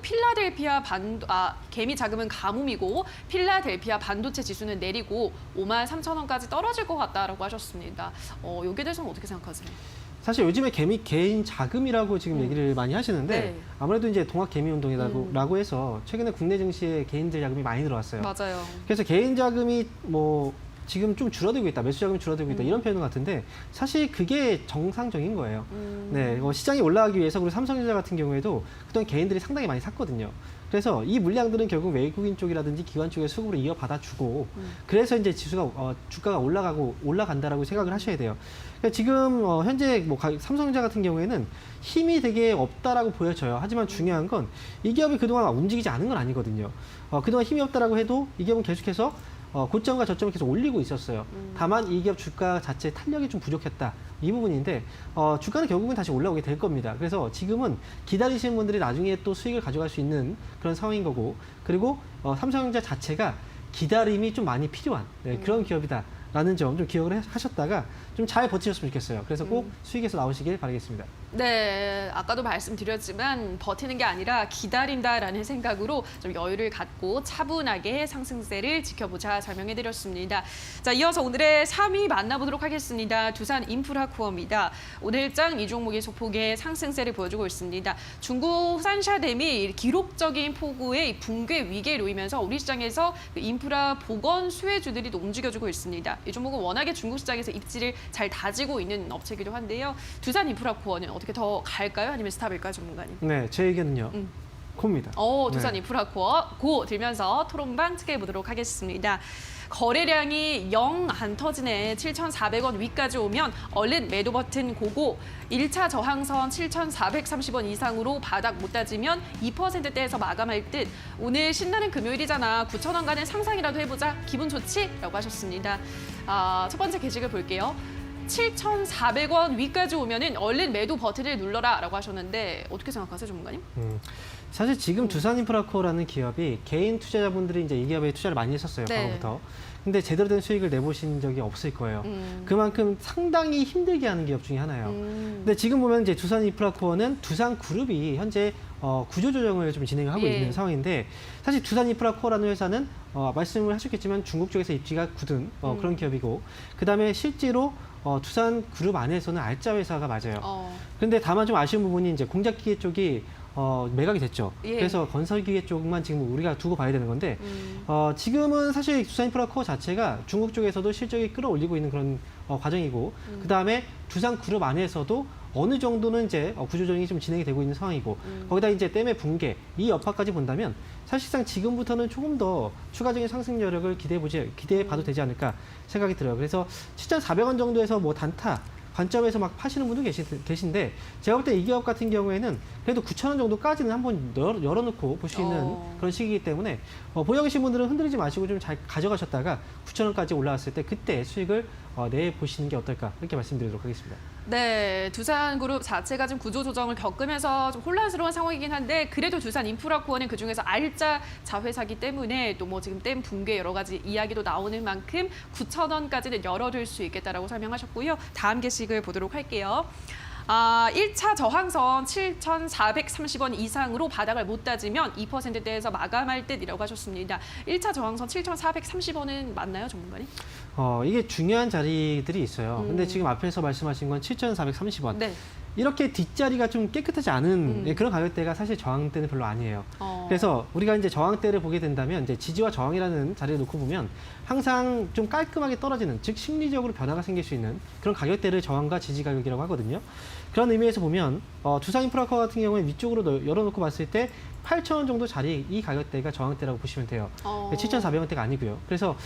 개미 자금은 가뭄이고 필라델피아 반도체 지수는 내리고 53,000원까지 떨어질 것 같다라고 하셨습니다. 여기에 대해서는 어떻게 생각하세요? 사실 요즘에 개인 자금이라고 지금 얘기를 많이 하시는데 네. 아무래도 이제 동학 개미 운동이라고 해서 최근에 국내 증시에 개인들 자금이 많이 들어왔어요. 맞아요. 그래서 개인 자금이 뭐 지금 좀 줄어들고 있다, 매수 자금이 줄어들고 있다 이런 표현 같은데 사실 그게 정상적인 거예요. 네, 시장이 올라가기 위해서 그리고 삼성전자 같은 경우에도 그동안 개인들이 상당히 많이 샀거든요. 그래서 이 물량들은 결국 외국인 쪽이라든지 기관 쪽의 수급으로 이어받아주고 그래서 이제 주가가 올라간다라고 생각을 하셔야 돼요. 그러니까 지금 현재 삼성전자 같은 경우에는 힘이 되게 없다라고 보여져요. 하지만 중요한 건 이 기업이 그동안 움직이지 않은 건 아니거든요. 그동안 힘이 없다라고 해도 이 기업은 계속해서 고점과 저점을 계속 올리고 있었어요. 다만 이 기업 주가 자체 탄력이 좀 부족했다. 이 부분인데 주가는 결국은 다시 올라오게 될 겁니다. 그래서 지금은 기다리시는 분들이 나중에 또 수익을 가져갈 수 있는 그런 상황인 거고 그리고 삼성전자 자체가 기다림이 좀 많이 필요한 그런 기업이다라는 점 좀 기억을 하셨다가 좀 잘 버티셨으면 좋겠어요. 그래서 꼭 수익에서 나오시길 바라겠습니다. 네, 아까도 말씀드렸지만 버티는 게 아니라 기다린다라는 생각으로 좀 여유를 갖고 차분하게 상승세를 지켜보자 설명해드렸습니다. 자, 이어서 오늘의 3위 만나보도록 하겠습니다. 두산 인프라코어입니다. 오늘장 이 종목이 소폭의 상승세를 보여주고 있습니다. 중국 산샤댐이 기록적인 폭우의 붕괴 위기에 놓이면서 우리 시장에서 그 인프라 보건 수혜주들이 또 움직여주고 있습니다. 이 종목은 워낙에 중국 시장에서 입지를 잘 다지고 있는 업체이기도 한데요. 두산 인프라코어는 어떻게 더 갈까요? 아니면 스탑일까요, 전문가님? 네, 제 의견은요. 코입니다. 두산 네. 인프라코어 고 들면서 토론방 특해 보도록 하겠습니다. 거래량이 영 안 터지네. 7,400원 위까지 오면 얼른 매도 버튼 고고. 1차 저항선 7,430원 이상으로 바닥 못 다지면 2%대에서 마감할 듯. 오늘 신나는 금요일이잖아. 9,000원 가는 상상이라도 해보자. 기분 좋지? 라고 하셨습니다. 첫 번째 게시글 볼게요. 7,400원 위까지 오면은 얼른 매도 버튼을 눌러라라고 하셨는데 어떻게 생각하세요, 전문가님? 사실 지금 두산인프라코어라는 기업이 개인 투자자분들이 이제 이 기업에 투자를 많이 했었어요, 네. 과거부터. 근데 제대로 된 수익을 내보신 적이 없을 거예요. 그만큼 상당히 힘들게 하는 기업 중에 하나예요. 근데 지금 보면 이제 두산인프라코어는 두산그룹이 현재 구조조정을 좀 진행을 하고 있는 상황인데 사실 두산인프라코어라는 회사는 말씀을 하셨겠지만 중국 쪽에서 입지가 굳은 그런 기업이고 그다음에 실제로 두산그룹 안에서는 알짜 회사가 맞아요. 그런데 다만 좀 아쉬운 부분이 이제 공작기계 쪽이 매각이 됐죠. 예. 그래서 건설기계 쪽만 지금 우리가 두고 봐야 되는 건데 지금은 사실 두산인프라코어 자체가 중국 쪽에서도 실적이 끌어올리고 있는 그런 과정이고 그 다음에 두산그룹 안에서도 어느 정도는 이제 구조조정이 좀 진행이 되고 있는 상황이고 거기다 이제 댐의 붕괴 이 여파까지 본다면 사실상 지금부터는 조금 더 추가적인 상승 여력을 기대해 봐도 되지 않을까 생각이 들어요. 그래서 7,400원 정도에서 뭐 단타 관점에서 막 파시는 분도 계신데 제가 볼 때 이 기업 같은 경우에는 그래도 9,000원 정도까지는 한번 열어놓고 볼 수 있는 그런 시기이기 때문에 보유 계신 분들은 흔들리지 마시고 좀 잘 가져가셨다가 9,000원까지 올라왔을 때 그때 수익을 내보시는 게 어떨까 이렇게 말씀드리도록 하겠습니다. 네, 두산그룹 자체가 좀 구조조정을 겪으면서 좀 혼란스러운 상황이긴 한데 그래도 두산인프라코어는 그중에서 알짜 자회사기 때문에 또 뭐 지금 댐 붕괴 여러 가지 이야기도 나오는 만큼 9,000원까지는 열어둘 수 있겠다라고 설명하셨고요. 다음 게시글 보도록 할게요. 아, 1차 저항선 7,430원 이상으로 바닥을 못 다지면 2%대에서 마감할 듯이라고 하셨습니다. 1차 저항선 7,430원은 맞나요, 전문가님? 이게 중요한 자리들이 있어요. 근데 지금 앞에서 말씀하신 건 7,430원. 네. 이렇게 뒷자리가 좀 깨끗하지 않은 그런 가격대가 사실 저항대는 별로 아니에요. 그래서 우리가 이제 저항대를 보게 된다면 이제 지지와 저항이라는 자리를 놓고 보면 항상 좀 깔끔하게 떨어지는, 즉 심리적으로 변화가 생길 수 있는 그런 가격대를 저항과 지지 가격이라고 하거든요. 그런 의미에서 보면 두산인프라커 같은 경우에 위쪽으로 열어놓고 봤을 때 8,000원 정도 자리 이 가격대가 저항대라고 보시면 돼요. 7,400원대가 아니고요. 그래서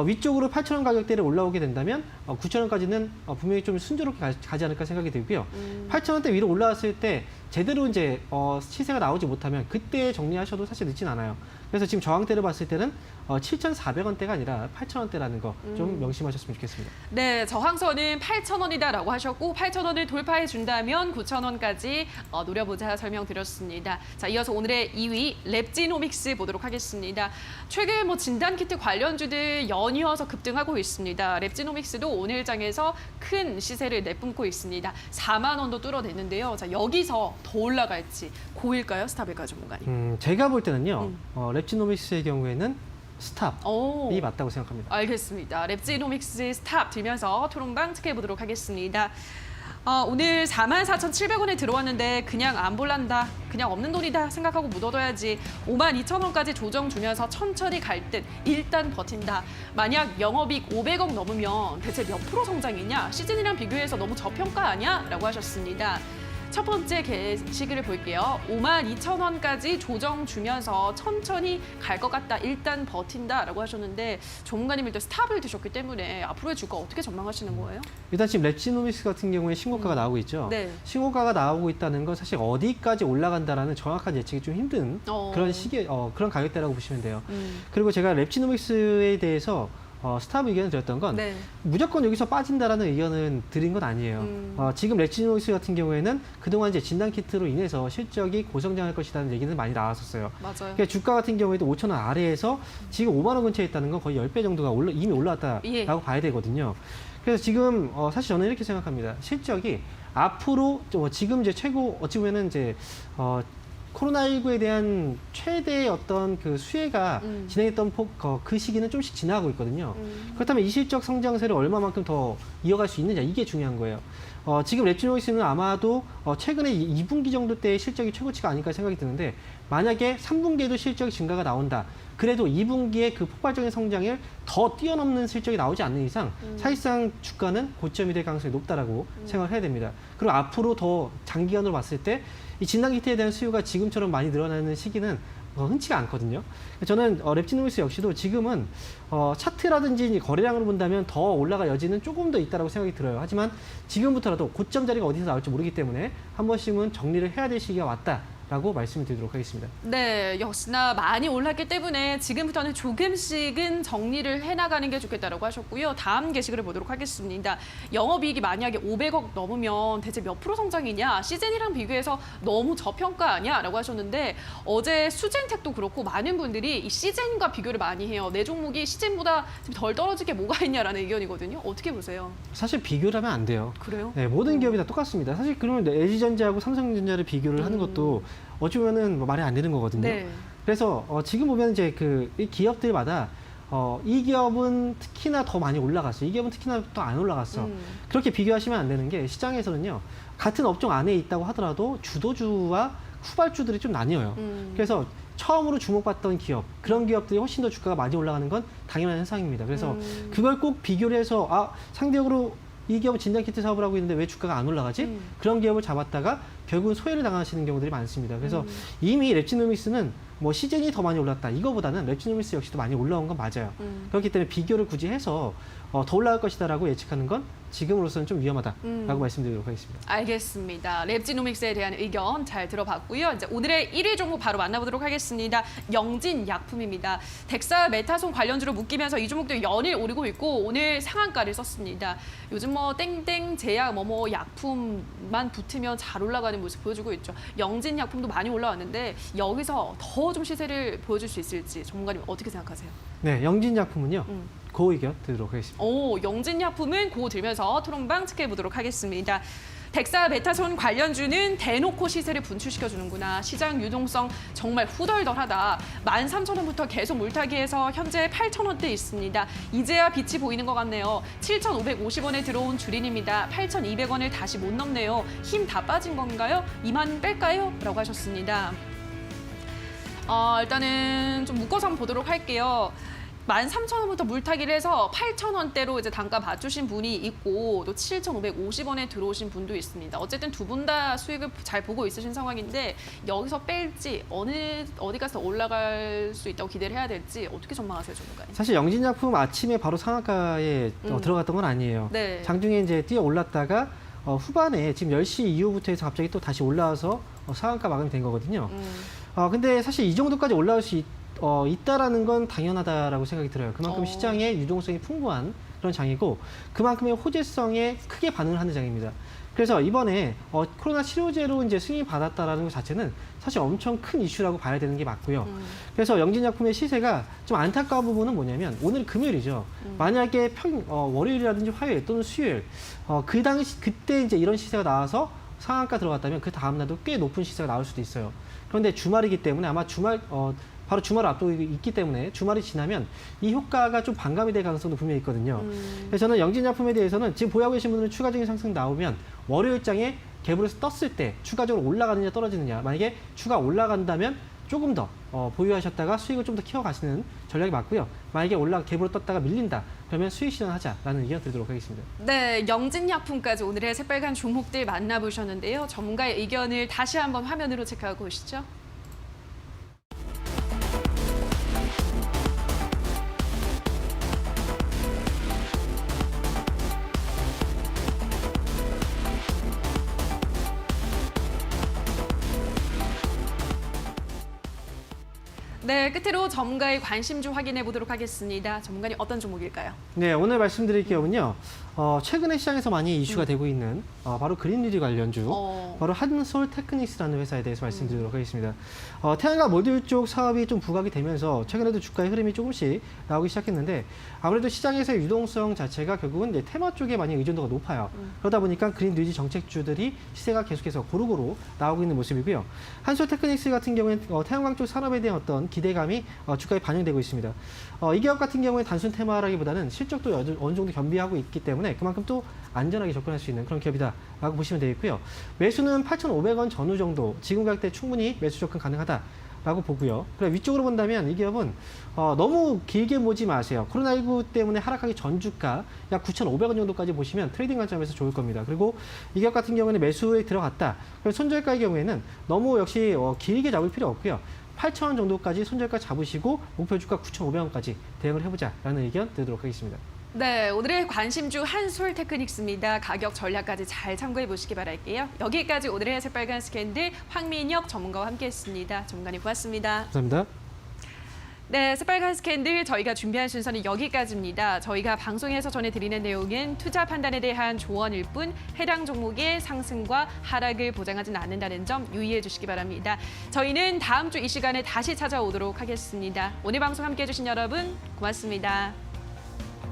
위쪽으로 8,000원 가격대를 올라오게 된다면 9,000원까지는 분명히 좀 순조롭게 가지 않을까 생각이 들고요. 8,000원대 위로 올라왔을 때 제대로 이제 시세가 나오지 못하면 그때 정리하셔도 사실 늦진 않아요. 그래서 지금 저항대를 봤을 때는 7,400원대가 아니라 8,000원대라는 거 좀 명심하셨으면 좋겠습니다. 네, 저항선은 8,000원이다라고 하셨고 8,000원을 돌파해 준다면 9,000원까지 노려보자 설명드렸습니다. 자, 이어서 오늘의 2위 랩지노믹스 보도록 하겠습니다. 최근 진단키트 관련주들 연이어서 급등하고 있습니다. 랩지노믹스도 오늘 장에서 큰 시세를 내뿜고 있습니다. 4만 원도 뚫어냈는데요. 자, 여기서 더 올라갈지 고일까요, 스탑일까요, 전문가님? 제가 볼 때는요. 랩지노믹스의 경우에는 스탑이 맞다고 생각합니다. 알겠습니다. 랩지노믹스 스탑 들면서 토론방 체크해보도록 하겠습니다. 오늘 44,700원에 들어왔는데 그냥 안 볼란다, 그냥 없는 돈이다 생각하고 묻어둬야지 52,000원까지 조정 주면서 천천히 갈 듯 일단 버틴다. 만약 영업이익 500억 넘으면 대체 몇 프로 성장이냐? 시즌이랑 비교해서 너무 저평가 아니야? 라고 하셨습니다. 첫 번째 게시글을 볼게요. 52,000원까지 조정 주면서 천천히 갈 것 같다. 일단 버틴다라고 하셨는데 전문가님 일단 스탑을 드셨기 때문에 앞으로의 주가 어떻게 전망하시는 거예요? 일단 지금 랩지노믹스 같은 경우에 신고가가 나오고 있죠. 네. 신고가가 나오고 있다는 건 사실 어디까지 올라간다라는 정확한 예측이 좀 힘든 그런 시기, 그런 가격대라고 보시면 돼요. 그리고 제가 랩지노믹스에 대해서 스탑 의견을 드렸던 건 네. 무조건 여기서 빠진다라는 의견은 드린 건 아니에요. 지금 랩지노믹스 같은 경우에는 그동안 이제 진단키트로 인해서 실적이 고성장할 것이라는 얘기는 많이 나왔었어요. 맞아요. 그러니까 주가 같은 경우에도 5,000원 아래에서 지금 5만 원 근처에 있다는 건 거의 10배 정도가 이미 올라왔다라고 예. 봐야 되거든요. 그래서 지금 사실 저는 이렇게 생각합니다. 실적이 앞으로 지금 이제 최고 어찌 보면은 이제 코로나19에 대한 최대의 어떤 그 수혜가 진행했던 그 시기는 좀씩 지나가고 있거든요. 그렇다면 이 실적 성장세를 얼마만큼 더 이어갈 수 있느냐, 이게 중요한 거예요. 지금 랩지노믹스는 아마도 최근에 2분기 정도 때의 실적이 최고치가 아닐까 생각이 드는데 만약에 3분기에도 실적 증가가 나온다. 그래도 2분기에 그 폭발적인 성장을 더 뛰어넘는 실적이 나오지 않는 이상 사실상 주가는 고점이 될 가능성이 높다라고 생각을 해야 됩니다. 그리고 앞으로 더 장기간으로 봤을 때 이 진단키트에 대한 수요가 지금처럼 많이 늘어나는 시기는 흔치가 않거든요. 저는 랩지노믹스 역시도 지금은 차트라든지 거래량으로 본다면 더 올라갈 여지는 조금 더 있다고 생각이 들어요. 하지만 지금부터라도 고점 자리가 어디서 나올지 모르기 때문에 한 번씩은 정리를 해야 될 시기가 왔다라고 말씀을 드리도록 하겠습니다. 네, 역시나 많이 올랐기 때문에 지금부터는 조금씩은 정리를 해나가는 게 좋겠다라고 하셨고요. 다음 게시글을 보도록 하겠습니다. 영업이익이 만약에 500억 넘으면 대체 몇 프로 성장이냐? 시즌이랑 비교해서 너무 저평가 아니야? 라고 하셨는데 어제 수젠텍도 그렇고 많은 분들이 이 시즌과 비교를 많이 해요. 내 종목이 시즌보다 덜 떨어질 게 뭐가 있냐라는 의견이거든요. 어떻게 보세요? 사실 비교를 하면 안 돼요. 그래요? 네, 모든 기업이 다 똑같습니다. 사실 그러면 LG전자하고 삼성전자를 비교를 하는 것도 어찌 보면은 말이 안 되는 거거든요. 네. 그래서 지금 보면 이제 이 기업들마다 이 기업은 특히나 더 많이 올라갔어. 이 기업은 특히나 또 안 올라갔어. 그렇게 비교하시면 안 되는 게 시장에서는요. 같은 업종 안에 있다고 하더라도 주도주와 후발주들이 좀 나뉘어요. 그래서 처음으로 주목받던 기업, 그런 기업들이 훨씬 더 주가가 많이 올라가는 건 당연한 현상입니다. 그래서 그걸 꼭 비교를 해서 상대적으로 이 기업은 진단키트 사업을 하고 있는데 왜 주가가 안 올라가지? 그런 기업을 잡았다가 결국은 소외를 당하시는 경우들이 많습니다. 그래서 이미 랩지노믹스는 시즌이 더 많이 올랐다. 이거보다는 랩지노믹스 역시도 많이 올라온 건 맞아요. 그렇기 때문에 비교를 굳이 해서 더 올라갈 것이다라고 예측하는 건 지금으로서는 좀 위험하다라고 말씀드리도록 하겠습니다. 알겠습니다. 랩지노믹스에 대한 의견 잘 들어봤고요. 이제 오늘의 1위 종목 바로 만나보도록 하겠습니다. 영진약품입니다. 덱사 메타손 관련주로 묶이면서 이 종목도 연일 오르고 있고 오늘 상한가를 썼습니다. 요즘 땡땡 제약 약품만 붙으면 잘 올라가는 모습 보여주고 있죠. 영진약품도 많이 올라왔는데 여기서 더 좀 시세를 보여줄 수 있을지 전문가님 어떻게 생각하세요? 네, 영진약품은요. 그 의견 드리도록 하겠습니다. 영진약품은 고 들면서 토론방 체크해 보도록 하겠습니다. 덱사 메타손 관련주는 대놓고 시세를 분출시켜주는구나. 시장 유동성 정말 후덜덜하다. 13,000원부터 계속 물타기해서 현재 8,000원대 있습니다. 이제야 빛이 보이는 것 같네요. 7,550원에 들어온 주린입니다. 8,200원을 다시 못 넘네요. 힘 다 빠진 건가요? 이만 뺄까요? 라고 하셨습니다. 일단은 좀 묶어서 한번 보도록 할게요. 13,000원부터 물타기를 해서 8,000원대로 이제 단가 맞추신 분이 있고 또 7,550원에 들어오신 분도 있습니다. 어쨌든 두 분 다 수익을 잘 보고 있으신 상황인데 여기서 뺄지 어디 가서 올라갈 수 있다고 기대를 해야 될지 어떻게 전망하세요, 전문가님? 사실 영진약품 아침에 바로 상한가에 들어갔던 건 아니에요. 네. 장중에 이제 뛰어 올랐다가 후반에 지금 10시 이후부터 해서 갑자기 또 다시 올라와서 상한가 마감이 된 거거든요. 근데 사실 이 정도까지 올라올 수 있다라는 건 당연하다라고 생각이 들어요. 그만큼 시장의 유동성이 풍부한 그런 장이고 그만큼의 호재성에 크게 반응을 하는 장입니다. 그래서 이번에 코로나 치료제로 이제 승인 받았다라는 것 자체는 사실 엄청 큰 이슈라고 봐야 되는 게 맞고요. 그래서 영진약품의 시세가 좀 안타까운 부분은 뭐냐면 오늘 금요일이죠. 만약에 월요일이라든지 화요일 또는 수요일 그때 이제 이런 시세가 나와서 상한가 들어갔다면 그 다음 날도 꽤 높은 시세가 나올 수도 있어요. 그런데 주말이기 때문에 아마 바로 주말을 앞두고 있기 때문에 주말이 지나면 이 효과가 좀 반감이 될 가능성도 분명히 있거든요. 그래서 저는 영진약품에 대해서는 지금 보유하고 계신 분들은 추가적인 상승 나오면 월요일장에 갭으로서 떴을 때 추가적으로 올라가느냐 떨어지느냐. 만약에 추가 올라간다면 조금 더 보유하셨다가 수익을 좀 더 키워가시는 전략이 맞고요. 만약에 갭으로 떴다가 밀린다. 그러면 수익 실현하자라는 의견 드리도록 하겠습니다. 네, 영진약품까지 오늘의 새빨간 종목들 만나보셨는데요. 전문가의 의견을 다시 한번 화면으로 체크하고 오시죠. 네, 끝으로 전문가의 관심주 확인해 보도록 하겠습니다. 전문가님 어떤 종목일까요? 네, 오늘 말씀드릴 기업은요. 최근에 시장에서 많이 이슈가 되고 있는 바로 그린리디 관련주, 바로 한솔 테크닉스라는 회사에 대해서 말씀드리도록 하겠습니다. 태양광 모듈 쪽 사업이 좀 부각이 되면서 최근에도 주가의 흐름이 조금씩 나오기 시작했는데 아무래도 시장에서의 유동성 자체가 결국은 이제 테마 쪽에 많이 의존도가 높아요. 그러다 보니까 그린리디 정책주들이 시세가 계속해서 고루고루 나오고 있는 모습이고요. 한솔 테크닉스 같은 경우에는 태양광 쪽 산업에 대한 어떤 기대감이 주가에 반영되고 있습니다. 이 기업 같은 경우에 단순 테마라기보다는 실적도 어느 정도 겸비하고 있기 때문에 그만큼 또 안전하게 접근할 수 있는 그런 기업이다라고 보시면 되겠고요. 매수는 8,500원 전후 정도, 지금 가격대 충분히 매수 접근 가능하다라고 보고요. 그래 위쪽으로 본다면 이 기업은 너무 길게 보지 마세요. 코로나19 때문에 하락하기 전 주가 약 9,500원 정도까지 보시면 트레이딩 관점에서 좋을 겁니다. 그리고 이 기업 같은 경우에는 매수에 들어갔다. 손절가의 경우에는 너무 역시 길게 잡을 필요 없고요. 8,000원 정도까지 손절가 잡으시고 목표 주가 9,500원까지 대응을 해보자라는 의견 드리도록 하겠습니다. 네, 오늘의 관심주 한솔 테크닉스입니다. 가격 전략까지 잘 참고해 보시기 바랄게요. 여기까지 오늘의 새빨간 스캔들 황민혁 전문가와 함께했습니다. 전문가님 고맙습니다. 감사합니다. 네, 새빨간 스캔들 저희가 준비한 순서는 여기까지입니다. 저희가 방송에서 전해드리는 내용은 투자 판단에 대한 조언일 뿐 해당 종목의 상승과 하락을 보장하지는 않는다는 점 유의해 주시기 바랍니다. 저희는 다음 주 이 시간에 다시 찾아오도록 하겠습니다. 오늘 방송 함께해 주신 여러분 고맙습니다.